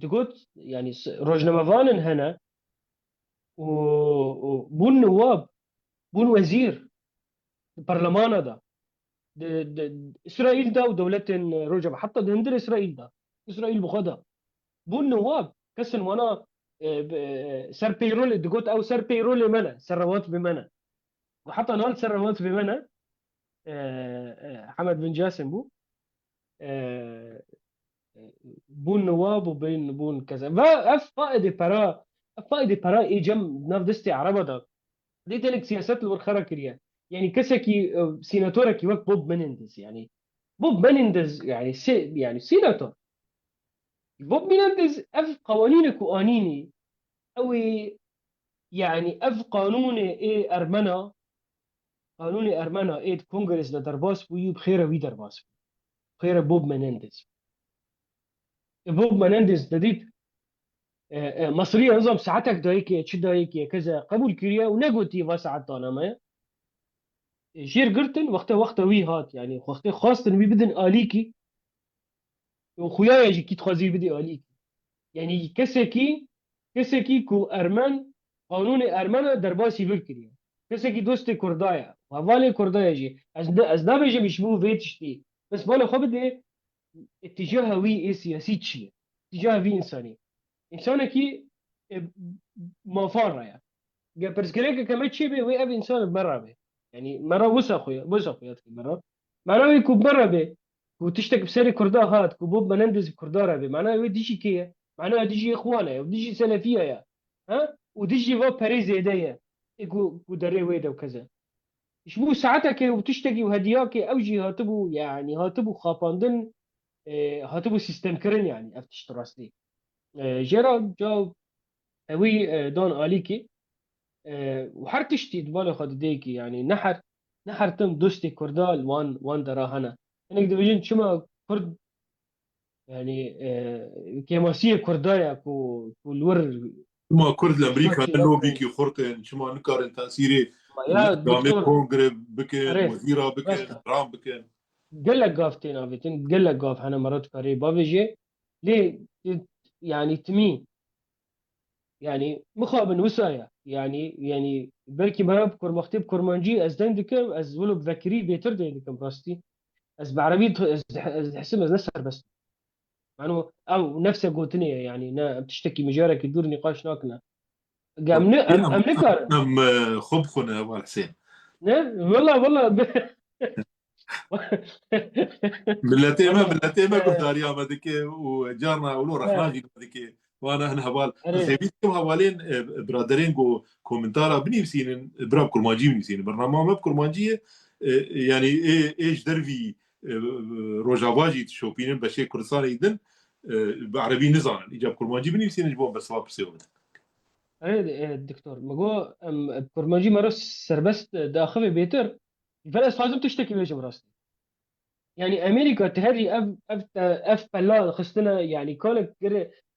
دكوت يعني روجنا مفانن هنا وبون نواب بون وزير برلمان دا اسرائيل دا ودولة روجا حتى دندر اسرائيل دا اسرائيل بخدا بون نواب كسن وانا سر بيرول دكوت او سر بيرول منا سروات بمنا وحتى نال سروات بمنا حمد بن جاسم بو آه، بون نواب وبين بون كذا اف فائده برا ايجم نافدستي عربه دا دي تلك سياسات الورخرة كريا يعني كسكي سيناتورك يوك بوب منندز يعني بوب منندز يعني يعني سيناتور بوب منندز اف قوانينك وانيني او يعني اف قانون ايه ارمنا قانون ارمنا ايه كونغرس لدرباس بيو بخير وي درباس خير بوب منندز بوب منندز دديت مصرية نظام ساعتك دايكي تشي دايكي كذا قبول كريا ونقوتي ساعات انا ما جير قرتن وقتا وي هات يعني وقتا خاصة وي بدن آليكي وخويا يجي كي تخازي بدي آليكي يعني كسكي كو أرمان قانون أرمانا درباسي بالكريا كسكي دوست كردايا وهوالي كردايا جي از نابجي مشبوه فيتشتي بس بالا خبدي اتجاه وي اي سياسي تشي اتجاه وي انساني انسانكي ما فار يعني برسكريكا كمان تشي بي وي ابي انسان برا بي يعني مرة وسا خويا مرة معناه يكون برا بي وتشتك بسري كردا هات كوبوب منندز كردارا بي معناه ديجي كيه معناه ديجي اخوانا وديجي سلفيه يا ها وديجي فو باريس يديا يقول ودري ويدا وكذا شبو ساعتك وتشتكي وهدياكي اوجي هاتبو يعني هاتبو خافاندن هاتبو سيستم كرن يعني افتش تراستي جيرا جو اوي دون اليكي وحر تشتي دبالة خد ديكي يعني نحر تم دوستي كردال وان درا هنا انك دبجين شما كرد يعني كيماسية كردايا كو الور ما كرد الامريكا اشتاكي انه اكو بيكي خورتين شما نكار تاثيري يا دامي دكتور كونغري بكن اري وزيرا بكن راستا رام بكن قال لك قافتين افيتين قال لك قاف انا مرات كاري بافيجي ليه يعني تمي يعني مخابن وسايا يعني بلكي ما بكر مختب كرمانجي از دندكم از ولو بذكري بيتر دندكم راستي از بعربي از حسم از نسر بس معنو او نفسه قوتني يعني بتشتكي مجارك يدور نقاش ناكنا قام ام نكر ام خبخنا ابو الحسين والله ملتيما والله قداريا مدك وجارنا ولو رخناجي مدك وانا هنا هبال أريد خيبيتكم هبالين برادرين جو كومنتارا بني بسين براب كرمانجي بني بسين برنامج ما بكرمانجيه يعني ايش درفي روجافاجي تشوفين بشي كردستان يدن بعربي نزان اجاب كرمانجي بني بسين جبون بس واب سيوم أريد الدكتور مجو كرمانجي مرس سربست داخل بيتر فلاس لازم تشتكي ليش براسي يعني امريكا تهري اف بلا خستنا يعني كولك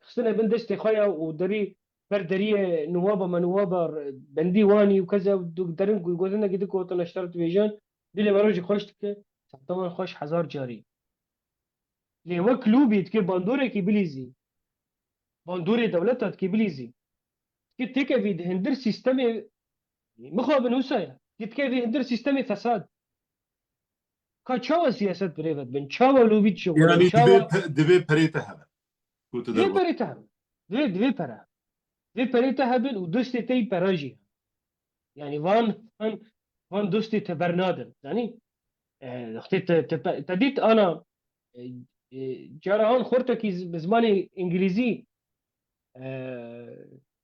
خستنا بندست خويا ودري بردري نوابه ما نوابه بندي واني وكذا ودرين قلنا قد كنت انا اشتريت فيجن دي مروج خوشتك طبعا خوش حزار جاري لي وكلو بيت كي باندوري كي بليزي باندوري دولتها كي بليزي كي تيكا في هندر سيستمي مخابن وسايا كي تيكا في هندر سيستمي فساد كا سياسات بريفت بن تشاوا لو بيتشو ولا يعني تشاوا دبي بريتها كنت دي دربا بريتها دي برا دي بريتها بن ودوستي تي براجي يعني فان دوستي تبرنادن يعني اختي تديت انا جرهان خورتكي بزماني انجليزي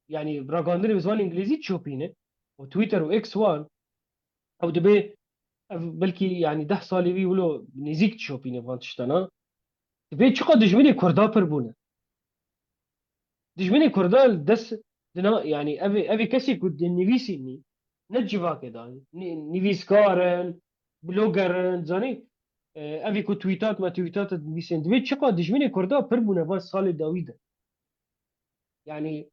يعني براغاندري بزماني انجليزي تشوفينه وتويتر واكس 1 او دبي بلكي يعني 10 سالي بيقولوا نزيك تشوفينه فانتشتنا دبي تشقد دجمني كردا بربونه دجمني كردا دس دنا يعني ابي كسي كود نيفيسيني نجفا كده نيفيسكارن بلوجرن زاني ابي كو تويتات ما تويتات نيفيسين دبي تشقد دجمني كردا بربونه بس سال داويدا يعني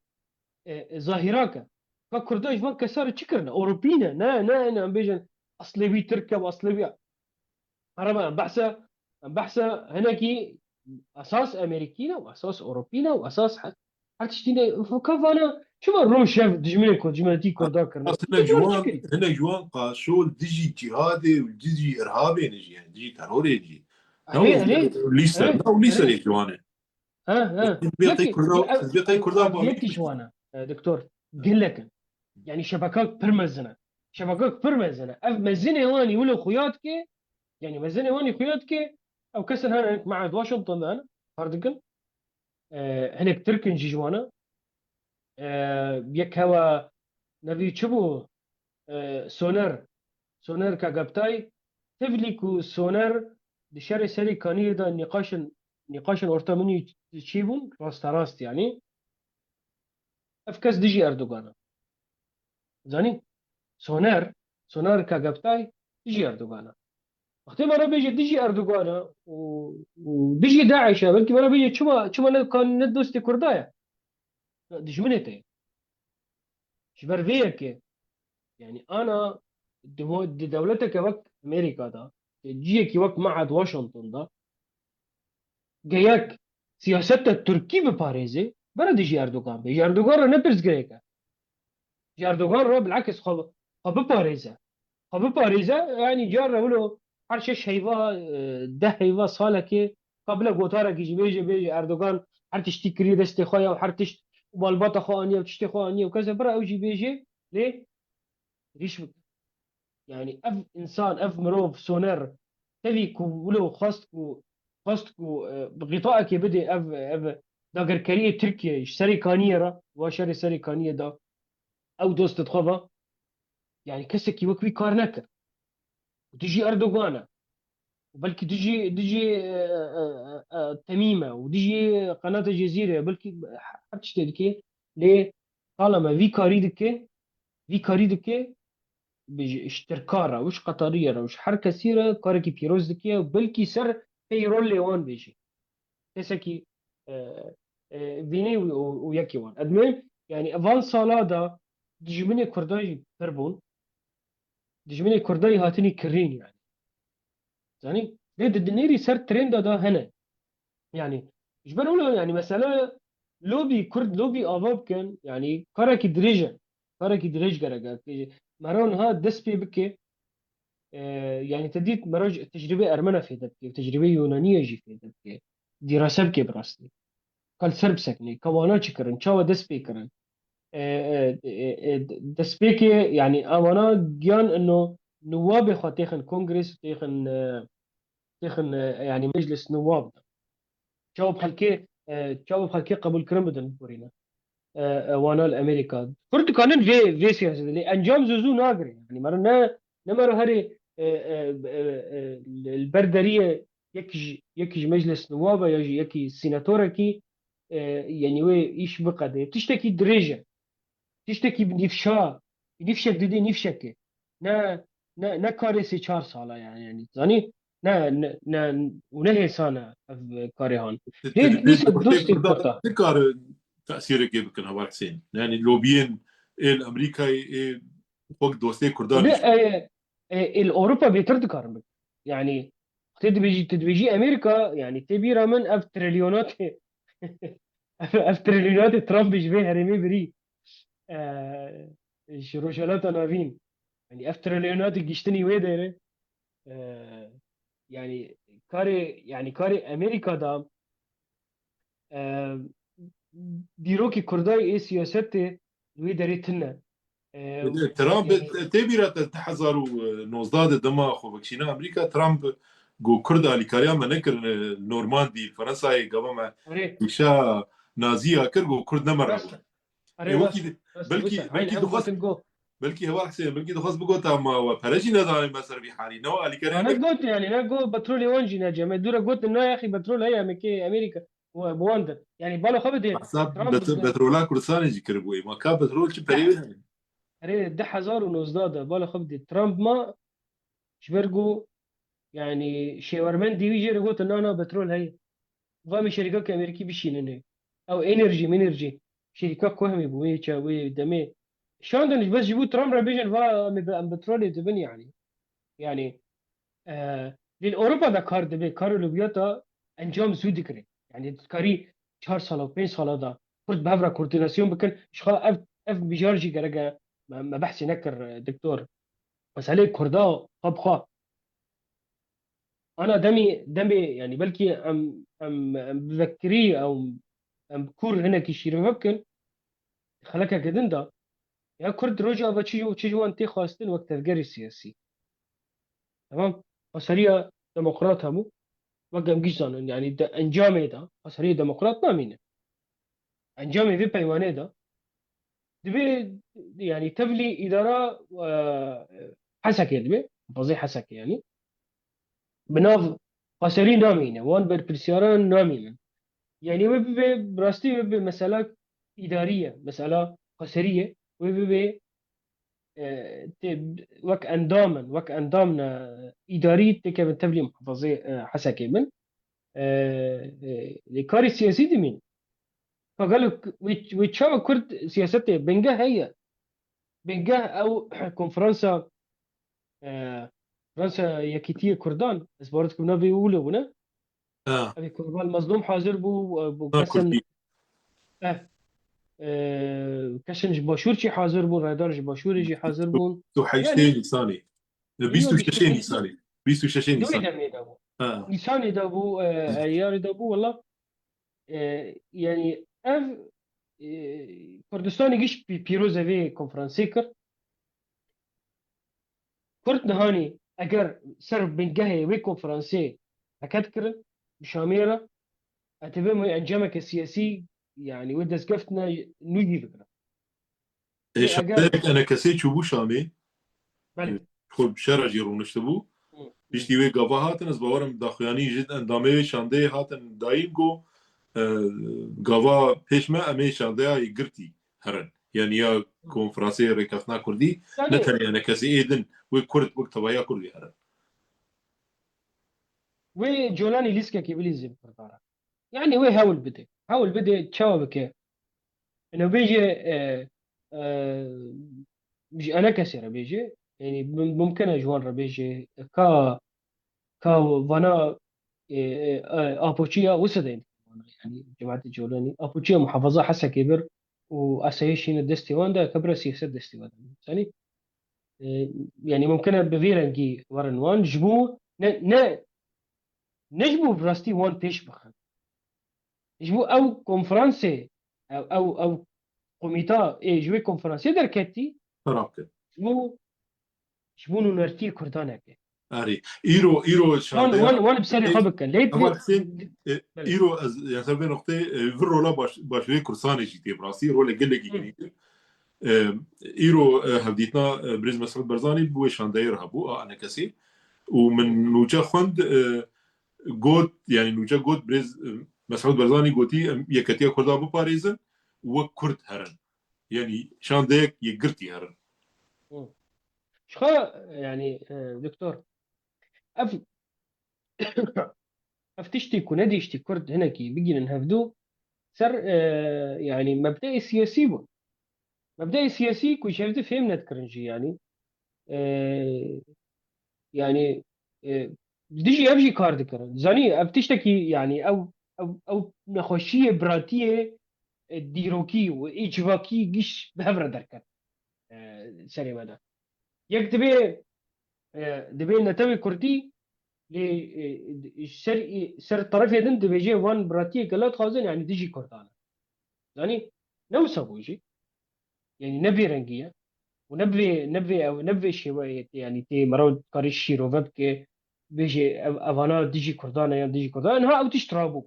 ظاهراك كرداش فان كسر تشكرنا اوروبينا نا انا بيجن اصلي بي تركب اصلي بي عربا بحثة هناكي اساس امريكينا واساس اوروبينا واساس حتشتينا فكيف انا شو الروم شاف دجمنكو دجمنتي كردا كرنا هنا جوان هنا جوان قاشول ديجي جهادي وديجي ارهابي نجي يعني ديجي تروري يجي نو عليه ليسر نو ليسر عليه جوانه ها بيقي لكن كردو بيقي كردو افيك جوانا دكتور قل لك يعني شبكات برمزنا شبكات برمزنا اف مزني واني ولو خياتك يعني مزني واني خياتك او كسر هنا مع واشنطن انا هاردقن هناك تركن جيجوانا يك هوا نبي تشبو سونر كاغابتاي تفليكو سونر دشاري سري كاني دا نقاش اورتامني تشيبون راست يعني افكاس ديجي اردوغانا زاني سونار كاغابتاي ديجي اردوغانا وقتی مرا بيجي ديجي اردوغانا وديجي داعش بلكي مرا بيجي شما كان ندوستي كردايا ديش منتي شبر فيك يعني انا دي دولتك وقت امريكا دا جيك وقت معهد واشنطن دا جايك سياسات التركي بباريزي برا ديجي اردوغان بيجي اردوغان را نبرز جريكا جي اردوغان را بالعكس خب بباريزه خب بباريزه يعني جار ولو هر شش هيفا ده هيفا ساله که قبل گوتاره که بيجي اردوغان هر تشتي كري دستي خويا وهر تشت بالبطه خوانيه وتشتي خوانيه وكذا برا اوجي بيجي ليه ريش يعني اف انسان اف مروف سونر تبي كو ولو خاصكو بغطائك بدي اف داگر كريه تركيا شري كانيه را وشري سري كانيه دا او دوست تخوفا يعني كسك يوكوي كارنكر وتجي اردوغانا بلكي تجي تميمه وتجي قناه الجزيره بلكي حتى تشتركي ليه طالما في كاري دكي اشتركارة وش قطرية وش حركة سيرة كاركي بيروز دكي بلكي سر بيرول ليوان بيجي تسكي فيني وياكي وان ادمي يعني افان صالادا دجمني كرداي تربون دجمني كرداي هاتني كرين يعني ليه دنيري سر ترند دا هنا يعني ايش بنقول يعني مثلا لوبي كرد لوبي آباب كان يعني كاركي دريجة كاركي دريج جرجا مرون ها دس بي بكي يعني تديت مراجع تجربة أرمنة في دبكي وتجربة يونانية جي في دبكي دراسة بكي براستي قال سرب سكني كوانا شكرن شاو دس بي كرن دس بيكي يعني أمانا جيان إنه نواب خاتيخن كونغرس تيخن تيخن يعني مجلس نواب شاو بحالكي شاو بحالكي قبول كرمدن بورينا وانا الامريكا كرت كانن في سياسه اللي انجام زوزو ناقر يعني مرنا نمر هري البردريه يكج مجلس نواب يجي يكي سيناتوركي يعني وي ايش بقى تشتكي دريجه تشتكي بنفشا نفشك ددي نفشك نا نا كارثه 4 ساله يعني زاني نا ونهي سنه كاري هون تدريب ليس كرتي دوستي كردا كرتا تكار تأثير كيف كان هوار حسين يعني لوبيين الأمريكا وقت دوستي كردان ده إيش الاوروبا بيترد كارمك يعني تدبيجي امريكا يعني تبيرا من اف تريليونات اف تريليونات ترامب جبه هرمي بري آه، شروشالات نافين يعني اف تريليونات جيشتني ويدره آه، يعني كاري امريكا دا آه، ديروكي كرداي اي سياسته ويدريتنا ترامب يعني تبيرا تحذروا نوزداد دما خو بكشينا أمريكا ترامب جو كرد على كاريا ما نكر نورماندي فرنسا قبل ما اري إيشا نازية كرجو كرد نمر راست إيه اري راست وكي راست بلكي وسع عين بلكي هم دخص غوتن جو بلكي هو حسين بلكي دخص بقول ما وفرجي نزاني مصر في حالي نو على كاريا انا قلت يعني انا قلت بترول يونجي نجا ما دورا قلت انه يا اخي بترول هي امريكا امريكا بواندا يعني بالو خبط حساب ترامب بترولا كردستان يجي كربوي ما كان بترول شو دح بريوه ده حزار ونوزدادا بالو خبط ترامب ما شبرقو يعني شيورمن دي ويجي قلت انه انا بترول هي ضامن شركات امريكي بيشيلني او انرجي منرجي شركات وهمي بويتشا ودمي شلون بس جيبوا ترامب رابيجن فا بترول تبني يعني لين اوروبا دا کار دبی کار لوبیاتا انجام زود کری يعني کاری 4 سال و 5 سال دا كرد بهفرا كورديناسيون بكن شخا اف بجارجي جرجا ما بحثي نكر دكتور بس عليه كردا طبخه انا دمي يعني بلكي ام بذكري او ام كور هنا كيشير ممكن خلكها كدندا يا كرد رجع بتشيجو انت خواستن وقت الجري السياسي تمام بس ديمقراط همو وقام جيسان يعني انجامي دا أصري ديمقراط نامينه انجامي في بيواني دا دبي يعني تبلي إدارة حسكي دبي بزي حسكي يعني بناف قصري نامينه وان بالبرسياران نامينه يعني وبي براستي وبي مسألة إدارية مسألة قصرية وبي وك أندامنا إداري تكمن تبلي محافظي حسكي من لكاري السياسي دي مين فقال لك ويتشاو كرد سياسته بنجاه هي بنجاه او كونفرنسا فرنسا يكيتية كردان اسبورتكم نبي يقولوا هنا اه ابي كربال مظلوم حاضر بو كسن كردي اه كسن جباشور شي حاضر بو رادار جباشور يجي حاضر بون تو حيشتين يعني لساني ايوه بيستو شاشين بيشتكي لساني بيستو شاشين دوي لساني دمي دابو اه لساني دابو ايار دابو والله يعني اف كردستان يجيش بيروزا في كونفرنسيكر كرت نهاني اگر سر بنجهي ويكو فرنسي هكذكر بشاميرة اتبهم انجامك السياسي يعني ودس قفتنا نجي فكرة ايش اگر هذاك انا كسيت شو شامي بله خب شرج يرونشتبو بيشتي وي قافا هاتن از باورم داخياني جدا دامي شاندي هاتن دايمكو قافا بيشما امي شاندي هاي قرتي هرن يعني يا كونفرانسي ريكافنا كردي ثاني نتني انا كسي ايدن وكرد وقت يا كردي هرن وي جولاني ليسكا كيبليزي بكرتارا يعني وي هاول بدي تشاوبك انه بيجي مش انا كسر بيجي يعني ممكن اجوان بيجي كا فانا ابوتشيا وسدين يعني جماعة الجولاني أبوتشي محافظة حسا كبر وأسايشين الدستي واندا كبر سياسة دستي واندا يعني يعني ممكن بفيرنجي ورن وان جبو نجبو براستي وان بيش بخن جبو أو كونفرنسي أو قوميتا إيه جوي كونفرنسي دركتي خرابكه جبو جبونو نرتي كردانك اري ايرو شاندير وان بسري خبك ليت اول حسين ايرو يعني سبب نقطه في الرولا باش في كرساني جيتي براسي رولا قال لك جديد ايرو هديتنا بريز مسعود برزاني بو شاندير هبو انا كسي ومن نوجا خوند جوت يعني نوجا جوت بريز مسعود برزاني جوتي يكتيا كردا بو باريزن وكرد هرن يعني شانديك يقرتي هرن شخا يعني دكتور أف أفتشتي كنديشتي كرد هنا كي بيجي نهفدو سر يعني مبدأ سياسي بو مبدأ سياسي كي شفت فهمنا تكرنجي يعني آه، يعني ديجي أبجي كارد كرن زاني أفتشتكي يعني أو نخوشية براتية ديروكي وإيجواكي جيش بهفرة دركت سري ماذا يك دبي نتوي كردي سر الطرف يدن دبيجي وان براتي قالت خازن يعني ديجي كردانا يعني نو سووجي يعني نبي رنجية ونبي او نبي شوية يعني تي مرود كاريش شيرو فبك بيجي افانا ديجي كردانا يعني ديجي كردانا ها او تشترابو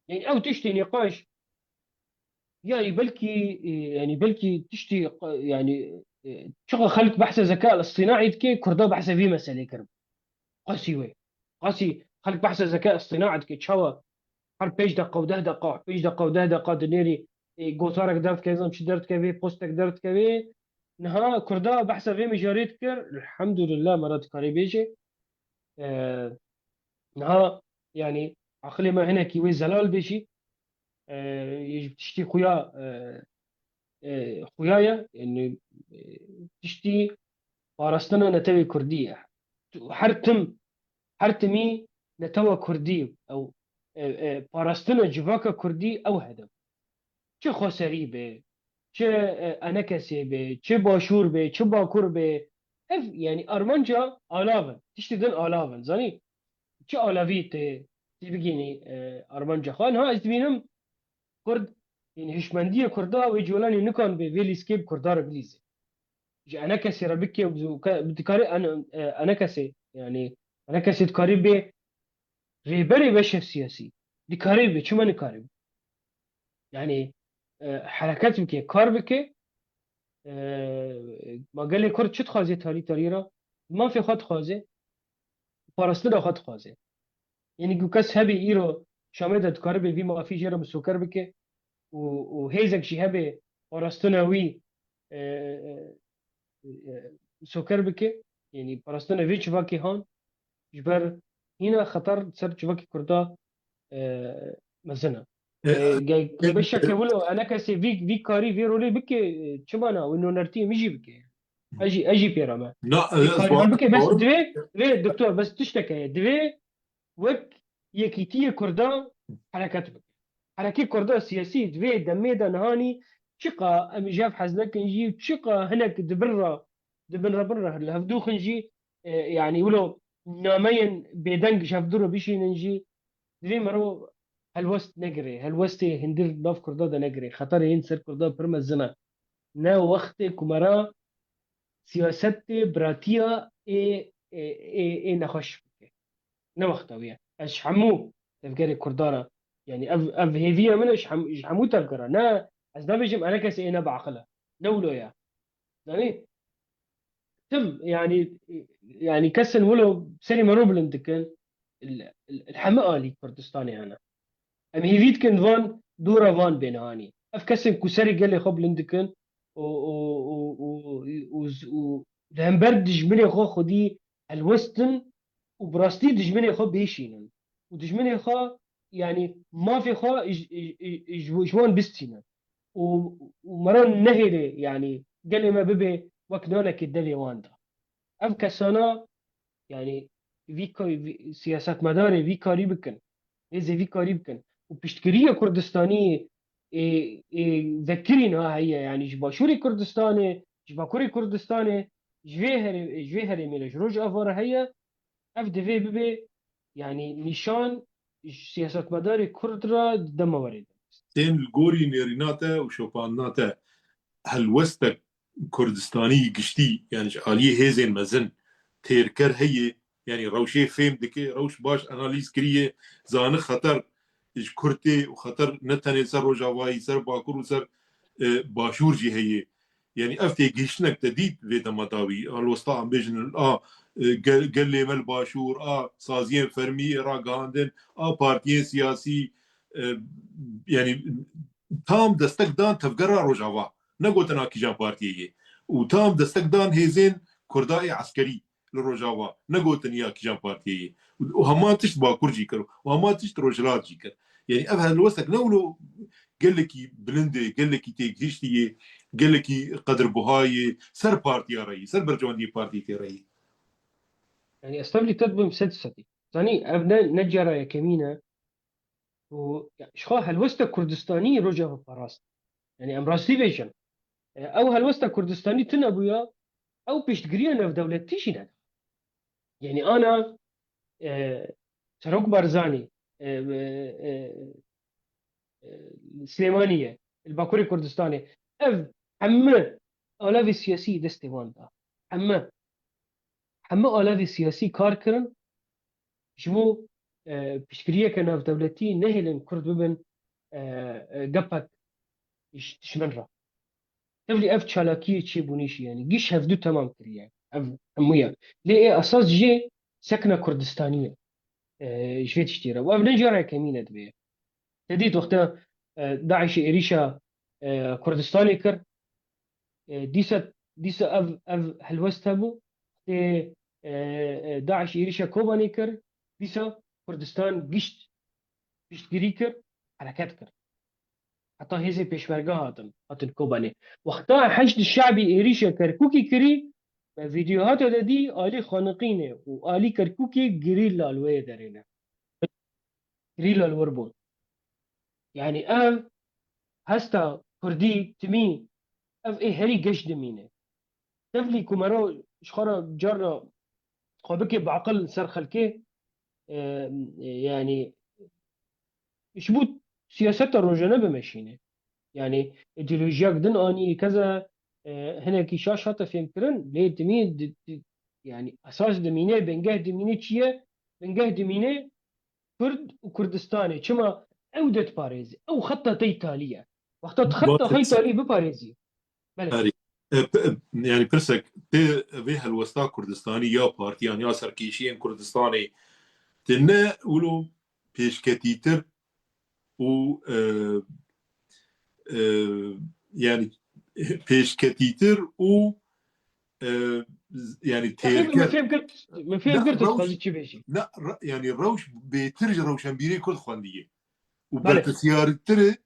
يعني او تشتي نقاش يعني بلكي تشتي يعني شغل خلق بحث الذكاء الاصطناعي كي كردا بحث في مسألة كرب قاسي وي قاسي خلق بحث الذكاء الاصطناعي كي تشوا هر 5 دقة و 10 دقة 5 دقة و 10 دقة دنيري گوتارك درت كذا مش درت كذا بوستك درت كذا نها كردا بحث في مجاريت كر الحمد لله مرات كاري بيجي نها يعني عقلي ما هنا كي وي زلال بيجي يجب تشتي خويا خويايا انه تشتي فارستنا نتوي كردية حرتم حرتمي نتوى كردي او فارستنا جواكا كردي او هدف چه خسری به چه انکسی به چه باشور به چه باکور به اف يعني ارمانجا آلاون تشتي دن آلاون زاني چه آلاوی تی بگینی ارمانجا خان ها از بینم کرد يعني هشمندية كردا ويجولاني نكون بفيلي سكيب كردار بليزي انا كسي ربكي بتكاري انا كسي يعني انا كسي تكاري به ريبري بشر سياسي دي كاري به شو ما نكاري يعني حركات بكي كار بكي ما قال لي كرد شو تخازي تاري را ما في خد خازي فارستو خد خازي يعني جو كاس هبي ايرو شامده تكاري به ما في جرم سكر بكي وهيزك شي هبي فارستو وي سكر بكي يعني فارستو في شفاكي هان جبر هنا خطر سر شفاكي كردا مزنا جاي بشك ولو انا كسي في كاري في رولي بكي تشمانا وانه نرتي ميجي بكي اجي بيرما لا في كاري هون بكي بس دوي دكتور بس تشتكي دوي وك يكيتي كردان حركات بك حركي كردان سياسي دوي دميدا نهاني شقا ام جاف حزنك نجي شقا هناك دبرا الهفدو خنجي يعني ولو نامين بيدنج شافدورو بيشي ننجي دوي مرو هالوست نجري هالوستي هندير ناف كردا دا نجري خطر ينسر كردا برما الزنا نا وقت كمرا سياست براتيا اي نخش بك نا وقت ويا اش حمو تفكري كردارا يعني اف هيفيا من اش حمو تفكرا نا از نبجم انا كسي انا بعقله نولو يا يعني تم يعني كسن ولو سري مروبلن تكن الحمقه لي كردستاني انا ام هيفيت كن فان دورا فان بينهاني افكسن كسري قال لي خب لندكن و دهم برد دجمني خو خدي الوستن وبراستي دجمني خو بيشينن ودجمني خو يعني ما في خو جوان بستينا ومران نهري يعني قال لي ما ببي وكنونك الدلي واندا افكسنا يعني في سياسات مداري في كاري بكن إذا في كاري بكن وبيشتكريه كردستانية ذكرنا هي يعني جبا شوري كردستاني جبا كوري كردستاني جوهر ميلش روج افار هي اف دفي ببي يعني نشان سياسة مدار كرد را دم ورد تين الجوري نيريناتا وشوباناتا هل وستك كردستاني قشتي يعني عليه هيزن مزن تيركر هي يعني روشي فهم دكي روش باش اناليز كريه زان خطر اج كرتي وخطر نتني سر رجاواي سر باكور وسر باشور جي هي يعني افتي جيشنك تديد في مداوي الوسطى عم بيجن قال لي مال باشور سازين فرمي را غاندن بارتيين سياسي يعني تام دستك دان تفقرا روجاوا نقولتنا كيجان بارتيي وتام دستك دان هيزين كردائي عسكري للروجاوا نقولتني يا كيجان بارتيي وهما تشت باكور جيكر وهما تشت روجلات جيكر يعني افها الوسط نولو قال لك بلندي قال لك تيجيشتي قال لك قدر بوهاي سر بارتي راي سر برجواني بارتي تي راي يعني استبلي تدبم سدستي ثاني ابنا نجرا يا كمينة و شخو هالوستا كردستاني رجع في فراس يعني ام راسي بيجن او هالوستا كردستاني تنبويا او بيشتغرينا في دولتيشنا يعني انا سروق بارزاني سليمانيه الباكوري كردستاني اف اما اولافي سياسي دستيوان دا اما اولافي سياسي كاركرن جمو بشكريه كان في دولتي نهلن كرد ببن قبك تشمنرا تبلي اف تشالاكي تشي بونيش يعني جيش هفدو تمام كريا اف امويا ليه اساس جي سكنه كردستانيه جفيت تشتيرا واف نجرا كمينه دبي تديت وقتها داعش إريشا كردستاني كر ديسا أف هلوست هبو داعش إريشا كوباني كر ديسا كردستان قشت جري كر حركات كر حتى هزي بيشمرقة هاتن كوباني وقتها حشد الشعبي إريشا كركوكي كري فيديوهات دي آلي خانقينه وآلي كركوكي جريلا الوية دارينه جريلا الوربون يعني هستا كردي تمي اف اي هري قش دمينه تفلي كومارو شخرا جرى خابك بعقل سر خلكي يعني شبوت سياسة الروجانة بمشينه يعني ايديولوجيا دن اني كذا هنا كي شاش حتى فهم كرن ليه دمين يعني اساس دمينه بنجاه دمينه چيه بنجاه دمينه كرد وكردستاني كما عودة باريزي او خطة تالية وقت خطة هي تالية بباريزي بله هاري يعني برسك تي بها الوسطى كردستاني يا بارتيان يا سركيشين كردستاني تنا ولو بيشكتيتر و يعني بيشكتيتر و يعني ما تيركر فهم قلت ما فهم لا قلت تخازي روش شي بيجي لا يعني روش بيترج روشنبيري كل خوانديه بله وبالبسيار تري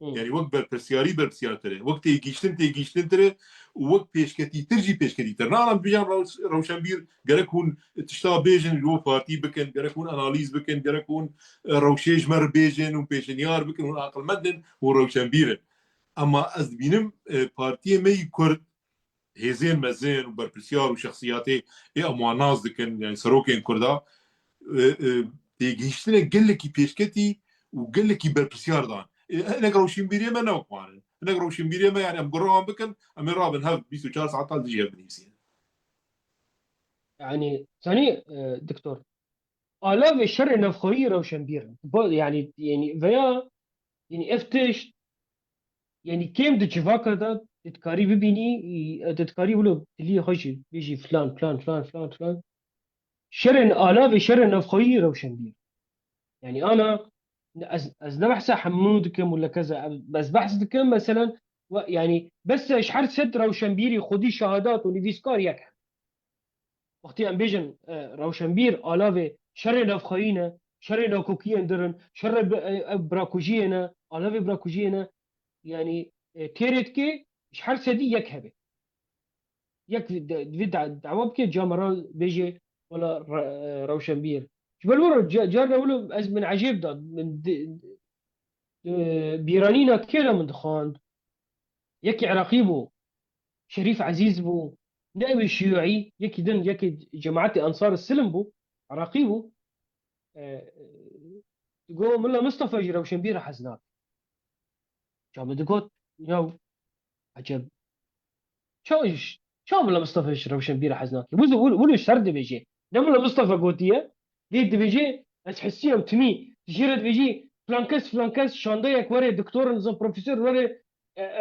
يعني وقت بالبرسياري بالبسيار تري وقت تيجيشتن تري ووقت بيشكتي ترجي بيشكتي تري نعم بيجان روشنبير قالك هون تشتا بيجن اللي هو بارتي بكن قالك هون اناليز بكن قالك هون روشيج مر بيجن وبيشنيار بكن هون عقل مدن وروشنبير اما از بينم بارتي مي كرد هزين مزين وبربرسيار وشخصياتي اي امواناز دكن يعني سروكين كردا تيجيشتن قال لك بيشكتي وقال لك بربرسيار دان انا قروشين بيريا ما نوقعنا انا قروشين بيريا ما يعني ام قروان بكن ام رابن هاف 24 ساعه طال دي بنيسين يعني ثاني دكتور آلاف الشر نفخوي روشنبير يعني فيا يعني افتش يعني كيم دجفاكا دا تتكاري ببيني تتكاري ولو اللي خشي بيجي فلان فلان فلان فلان فلان آلاف الشر نفخوي روشنبير يعني أنا از نبحث حمود كم ولا كذا بس بحث كم مثلا يعني بس اشحال سد روشنبيري خدي شهادات ونفيسكار يك وقتی ام بیژن روشنبیر آلاوه شر نفخایینه شر ناکوکیین درن شر براکوژیینه آلاوه براکوژیینه يعني تيرت كي شحال سدي يك هبه يك في دعوة بك جامرال بيجي ولا روشنبير جبل ورا جارنا ولو من عجيب ده من بيرانينا كيلا من دخان يكي عراقي بو شريف عزيز بو نائب شيوعي يكي دن يكي جماعة أنصار السلم بو عراقي بو تقول ملا مصطفى جرى وشنبيرة حزناك جاب دقوت ياو عجب شو ملا مصطفى جرى وشنبيرة حزناك ولو سرد بيجي نملا مصطفى قوتيه ليد بيجي تحسيهم تمي تجيرد بيجي فلانكس شانديك وري دكتور نظام بروفيسور وري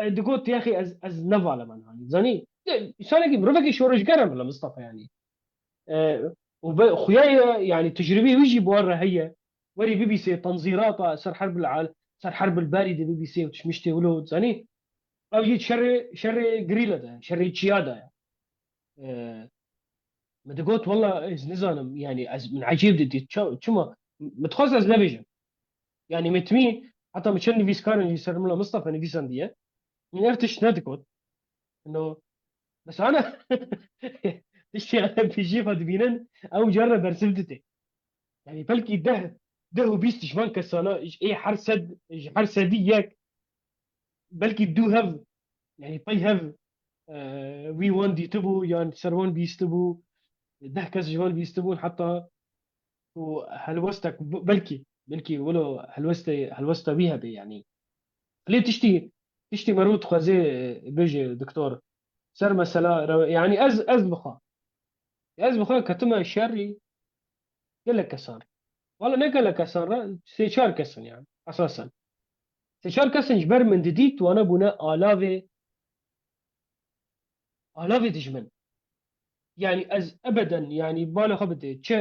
دقوت يا اخي از نفع لمن يعني زاني شانك مرفقي شورش قرم ولا مصطفى يعني وخياي يعني تجربيه ويجي بورا هي وري بي بي سي تنظيرات سر حرب العال سر حرب البارده بي بي سي وتشمشتي ولود زاني او جيت شري قريله ده شري تشيادا يعني. ما تقول والله إز نظام يعني من عجيب دي شو متخصص نبيجن يعني متمي حتى مشان فيس كان يسر ملا مصطفى نفيس انديه من ارتش ندكوت انه بس انا تشتي انا بيجي فدبينن او جرب برسلتي يعني بلكي ده بيستش مان كسانا ايه حرسد حرسديك بلكي دو هاف يعني باي هاف وي وان دي تبو يعني سروان بيستبو ده كاس جوان بيستبون حتى وهلوستك بلكي ولو هلوستا بيها بي يعني ليه تشتي مروت خوازي بيجي دكتور سر مثلا يعني از بخا از بخا كتما شري قال لك كسان والله ما قال لك كسان سيشار كسن يعني اساسا سيشار كسن جبر من جديد وانا بنا آلافي دجمن يعني از ابدا يعني بالا خبت تش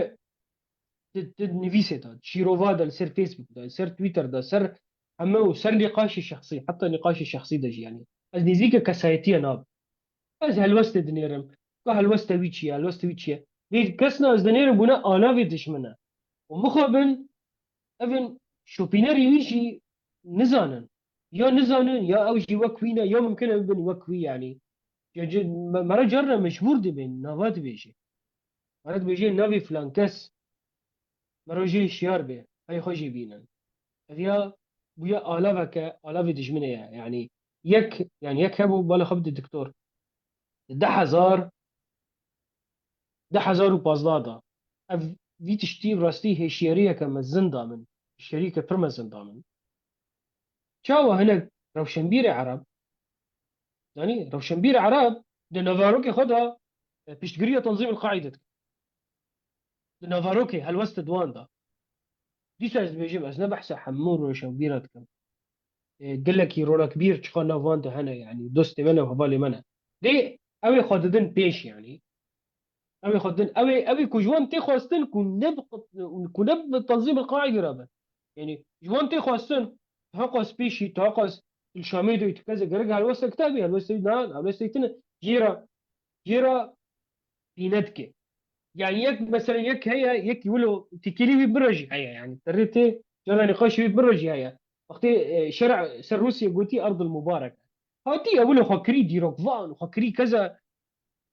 نفيسه دا شيروفا دا سر فيسبوك دا سر تويتر دا سر اما سر نقاشي شخصي حتى نقاشي شخصي دجي يعني از نزيكا كسايتيا ناب از هلوست دنيرم هلوست ويتشيا هلوست ويتشيا بيت كسنا از دنيرم بنا آلافي دجمنه ومخابن افن شوبينري ويجي نزانن يا نزانن يا اوجي وكوينا يا ممكن ابن وكوي يعني مرة جرى مشهور دي بين نافات بيجي مرات بيجي نافي فلانكس مرة جي شيار بي هاي خوشي بينن هذيا بويا آلافك آلاف دجمنة يعني يك هبو بالا خبد الدكتور ده هزار وبازدادا اف في تشتي راستي هي شيرية كما الزندا من الشركة برما زندا من شاوا هنا روشنبير عرب يعني روشنبير عرب ده نافاروكي خدها بيشتقرية تنظيم القاعدة ده نافاروكي هالوست دوان ده دي ساز بيجيب أزنا بحث حمور روشنبير كم قال لك يرونا كبير تشخان نافان ده هنا يعني دوست منه وهبالي منه دي أوي خددن بيش يعني أوي خددن أوي كجوان تي خواستن كنب تنظيم القاعدة رابا يعني جوان تي خواستن تحقق بيشي تحقق الشاميدو يتكذا قرق هالوست كتابي هالوست نان هالوست يتنا جيرا بيندك يعني يك مثلا يك هي يك يقولوا تكلي برج هي يعني تريتي جرى نقاش في برج هي وقت شرع سر روسيا قلتي ارض المباركه هاتي اقول خكري ديروك فان وخكري كذا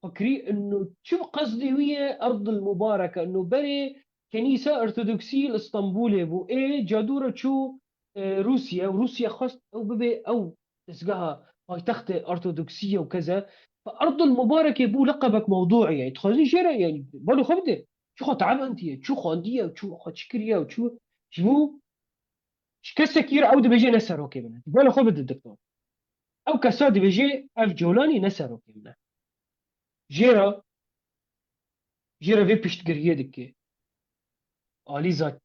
خكري انه شوف قصدي ويا ارض المباركه انه بري كنيسه ارثوذكسيه الاسطنبولي بو ايه جادوره شو روسيا وروسيا خاص او ببي او تسقها تخت ارثوذكسيه وكذا فارض المباركه بو لقبك موضوعي يعني تخزي شيرة يعني بالو خبده شو خو تعب انت شو خانديه وشو خو تشكريه وشو شو كسكير عود بيجي نسر اوكي منه بالو خبده الدكتور او كساد بيجي اف جولاني نسر اوكي منه جيرا جيرا في بيشتغريه دكي آلیزا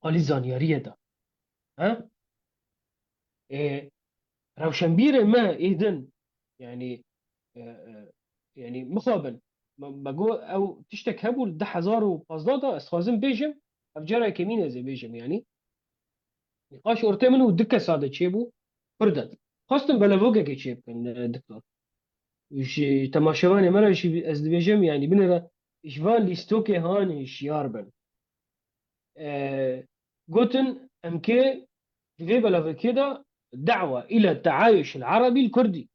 آلیزانیاریه دا ها إيه روشنبير ما إيدن يعني يعني مخابن بقول او تشتك هبول ده حزار وبازدادا استخازن بيجم افجارا كمينة زي بيجم يعني نقاش اورتي منو دكا سادة تشيبو بردن خاصة بلافوكا كي تشيب كان الدكتور وش تماشواني مرة شي از بيجم يعني بنرا اشفان ليستوكي هان شياربن جوتن امكي في بلافوكيدا دعوة إلى التعايش العربي الكردي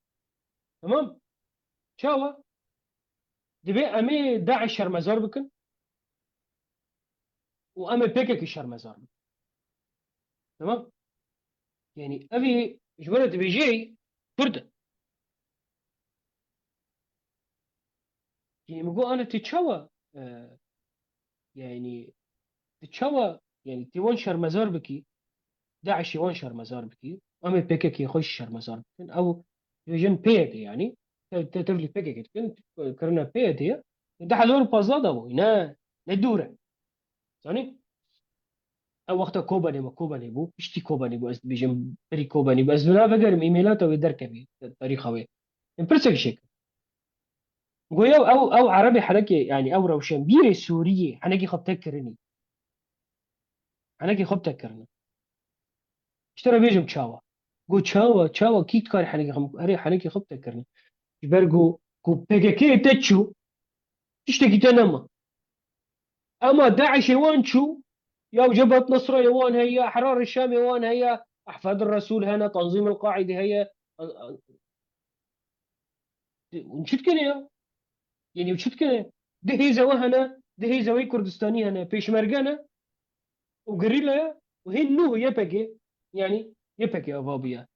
تمام شاوا دبي أمي داعش شرمزار بكن وأمي بيكك شرمزار بكن. تمام يعني أبي جبرة بيجي كردة يعني مقول أنا تتشوى يعني تتشوى يعني تيوان مزار بكي داعش يوان مزار بكي أما بيكك يخش مزار بكي أو يجن بيد يعني تفلي بيكك كنت كرنا بيد هي ده حزور بازادا بو نا ندورة يعني او وقتا كوباني ما كوباني بو اشتي كوباني بو از بيجن بري كوباني بو از بنا بقر ايميلات او دركبي طريقه وي امبرسك شيك قوي او عربي حركي يعني او روشن بيري سوريه حنكي خب تكرني حنكي خب تكرني اشترى بيجم تشاوا قو تشاوا كيت كار حنكي خم هري حنكي خب تكرني جبرجو كو بيجي تتشو تشتكي تنما اما داعش يوان شو يا جبهة نصرة يوان هي أحرار الشام يوان هي أحفاد الرسول هنا تنظيم القاعدة هي ونشد كده يعني وشد كده ده هي زواهنا ده هي زواي كردستاني هنا بيشمركانا وقريلا وهي نو يبقى يعني يبقى يا بابيا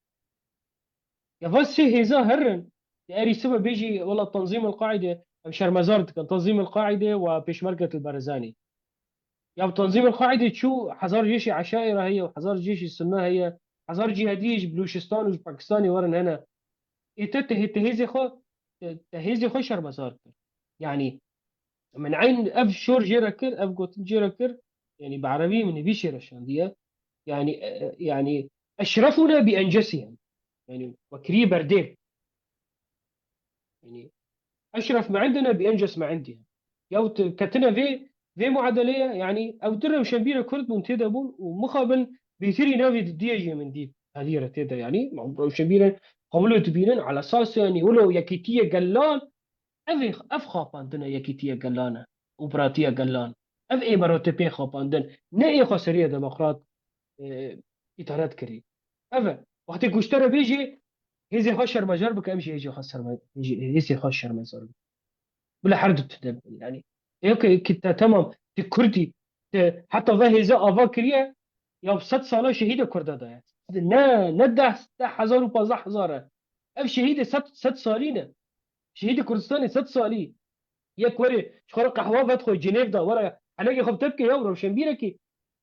يا بس هي ظاهرا يا أري سبب بيجي والله تنظيم القاعدة شرمزارت كان تنظيم القاعدة وبيشمركة البرزاني يا تنظيم القاعدة شو حزار جيش عشائرة هي وحزار جيش السنة هي حزار جهادية بلوشستان وباكستاني ورن هنا تهيزي خو تهيزي خو شرمزارت يعني من عين اف شور جيركر اف جوت جيركر يعني بعربي من بيشير الشاندية يعني يعني اشرفنا بانجسهم يعني وكري بردين يعني اشرف ما عندنا بانجس ما عندهم يو كتنا في معادليه يعني او ترى شبيره كرد منتدى بون ومخابن بيثيري نافي الديجي من دي هذه رتيدا يعني مع شبيره قولوا تبينن على اساس يعني ولو يكيتيه قلان اف خاپاندن یکیتیه گلانه وبراتيه گلان اف اي مرتبه خاپاندن نه اي خسريه دموقراط اطارات كري اف وقت كشترى بيجي هزي خشر مجال بك امشي يجي خسر يجي هزي خشر مجال بلا حرد تدب يعني اوكي كنت تمام كردي حتى ظهي زي افا كريه يا بست سالا شهيده كرده ده نا نده 15000 اف شهيده ست سالينه شهيده كردستاني ست سالي يك وري شخرق قهوه بدخل جنيف ده ورا انا خب تبكي يا روشنبيره كي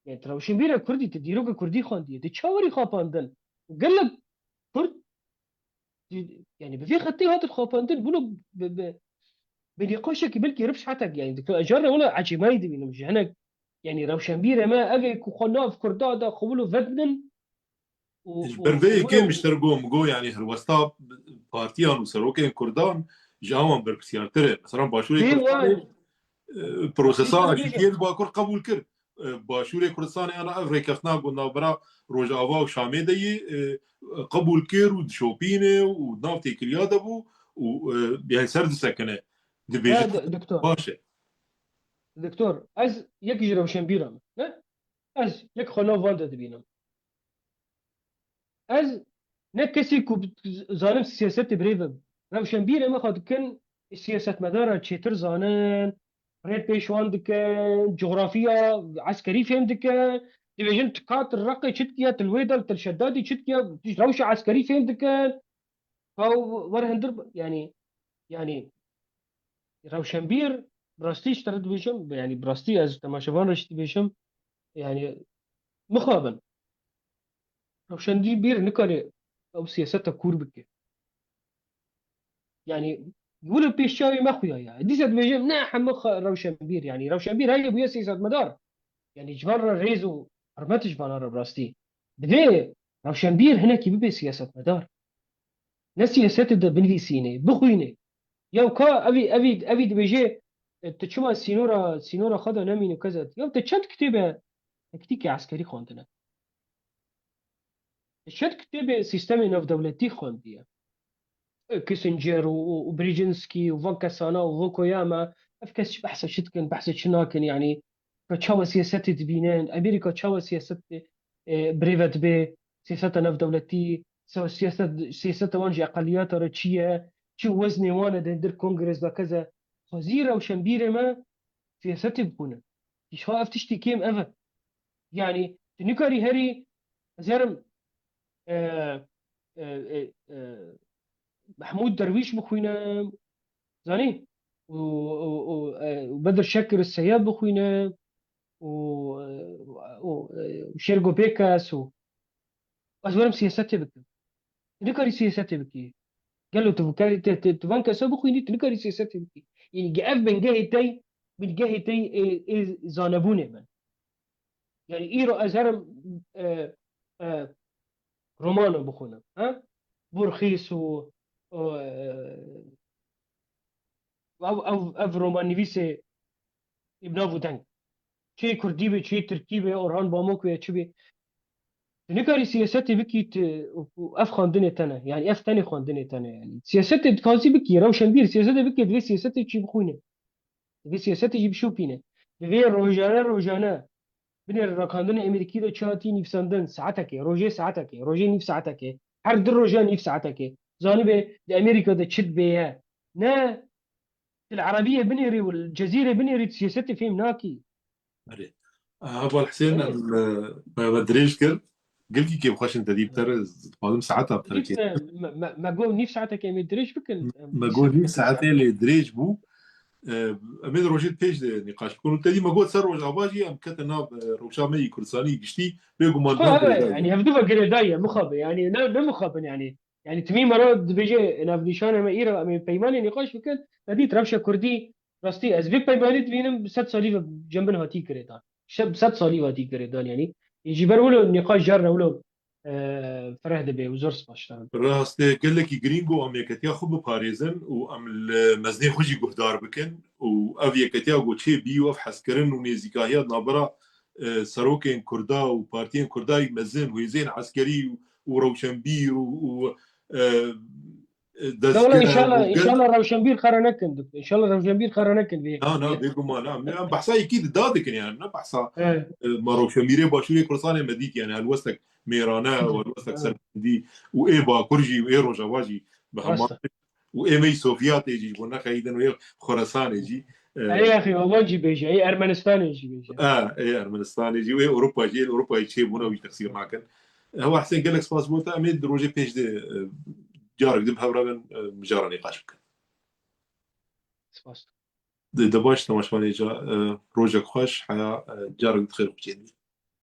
يعني روشنبيره كردي تديروك كردي خوندي تشاوري خاباندن وقال لك كرد يعني بفي خطي هات الخاباندن بقولوا بنقاشك بلكي ربش حتى يعني دكتور اجار ولا عجيماي دي مش هناك يعني روشنبيره ما اجي كخناف كردا ده قبولوا فدن برفي كان وولو مشترقو مگو يعني هروستا بارتيان وسروكين كردان جاوان بركسيارتره مثلا باشوري في كردستاني وان بروسسا اشترى بيجي اشتيل باكر قبول كر باشوري كردستاني انا افريكافنا قلنا برا روجافا وشامي دي قبول كر ودشوبينه ونافتي كلياده بو و يعني سرد سكنه لا دبيجت دكتور باشا دكتور از يك روشنبيره لا از يك خناف وان تبينم از ne kesî ku zanim siyasetê birêve rewşenbîrê me xwe dikin siyasetmedara çêtir zanin rê pêşwan dikin coğrafiya eskerî fêm dikin dibêjin tika til Reqê çi dikiye til Wêdal til Şeddadî çi dikiye rewşa eskerî fêm dikin wer hindir yani rewşenbîr bi rastî ji te re dibêjim yani bi rastî ez temaşevan re jî dibêjim yani mixabin rewşenbîr nikare ew siyaseta kûr bike يعني يقولوا بيشاوي مخويا يعني دي بيجي ناح مخ روشنبير يعني روشنبير هاي ابو سياسة مدار يعني جبر ريزو حرمت جبر براستي دبي روشنبير هنا كي بيبي سياسة مدار ناس سياسات ده بنفيسيني بخويني يو كا ابي بيجي تشوما سينورا خدا نمين وكذا يوم تشات كتابة تكتيكي عسكري خوندنا تشات كتابة سيستم نوف دولتي خوندية كيسنجر وبريجنسكي وفانكاسانا وفوكوياما افكاس بحث شتكن بحث شناكن يعني كتشاوا سياسات تبينين امريكا تشاوا سياسات بريفت بي سياسات نف دولتي سو سياسات وانجي اقليات رتشيه شو وزني وانا دندر كونغرس وكذا وزيره وشمبيره ما سياسات بكون شو افتشتي كيم افا يعني تنكري هري زرم آه، آه، آه، محمود درويش بخوينا زاني وبدر شاكر السياب بخوينا وشيرجو بيكاس وأزورم سياساتي بك نكاري سياساتي بك قال له تفان كاسو بخويني تنكاري سياساتي بك يعني جاف من جهتي زانبوني من يعني إيرو أزهرم رومانو بخونا ها بورخيس او رومان نویس ابن دنگ چه کردی به چه ترکی به اورهان باموک چه به نکاری سیاستی بکیت اف خواندنه تنه يعني اف تاني خواندنه تنه يعني سياسات كازي بكي روشن بير سياسات بكي دوي سياسات تشي بخوينه دوي سياسات تجي بشوبينه دوي روجانا بين الركاندن امريكي دو تشاتي نفسندن ساعتك روجي ساعتك روجي نيف ساعتك هر در روجا نيف ساعتك زانب امريكا دا تشد بيها نا العربيه بنيري والجزيره بنيري سياستي فيهم ناكي آره. ابو الحسين يعني ما بدريش كر قلت كيف خش انت دي بتر قادم ساعتها نيف بتركي ما جو نيف ساعتك يعني دريش بكن ما قول يسد لي بكن ساعتين ساعتك اللي دريج بو امين روجيت بيج نقاش بكون تدي ما قول سر وجه اباجي ام كتنا روشامي كرساني قشتي بيقو خو مالبان هذا بريداي يعني هفدوها قريداية مخبة يعني لا مخبة يعني تميم مراد بيجي نافديشان ما إيرا من بيماني نقاش بكن هذه ترابشة كردي راستي أزبيك بيماني تبينم بسات صليبة جنبنا هاتي كريدان شب بسات صليبة هاتي كريدان يعني يجي برولو نقاش جارنا ولو فرح دبي وزورس باشتغل راسته قال لك جرينجو ام يكتيا خب باريزن و ام المزني خوجي جهدار بكن و اف يكتيا جو تشي بيو اف حسكرن و نيزيكاهيا نابرا سروكين كردا و بارتين كردا يمزن ويزين عسكري وروشنبير و لا والله إن شاء دزكه الله إن شاء وقال الله روشنبير خرنكن دكتور إن شاء الله روشنبير خرنكن لا بيه بيقول ما لا بحصا اكيد دادك يعني انا بحصا آه. ما روشنبيري باشوري كرسانه مديت يعني هلوستك ميرانا والوستك آه. سرندي وايبا كرجي وايرو جواجي بهما راستا وايمي صوفيات يجي بنا خيدن وي خراسان يجي أي أخي ومانجي بيجي أي أرمنستان يجي بيجي اي ارمنستان يجي وي اوروبا يجي اوروبا يجي بنا وي تقصير معكن هو حسين قال لك باسبورت اميد روجي بيج دي جارك دي بهبره مجار نقاش سباس دباش تماشواني جا روجك خوش حيا جارك خير بجيني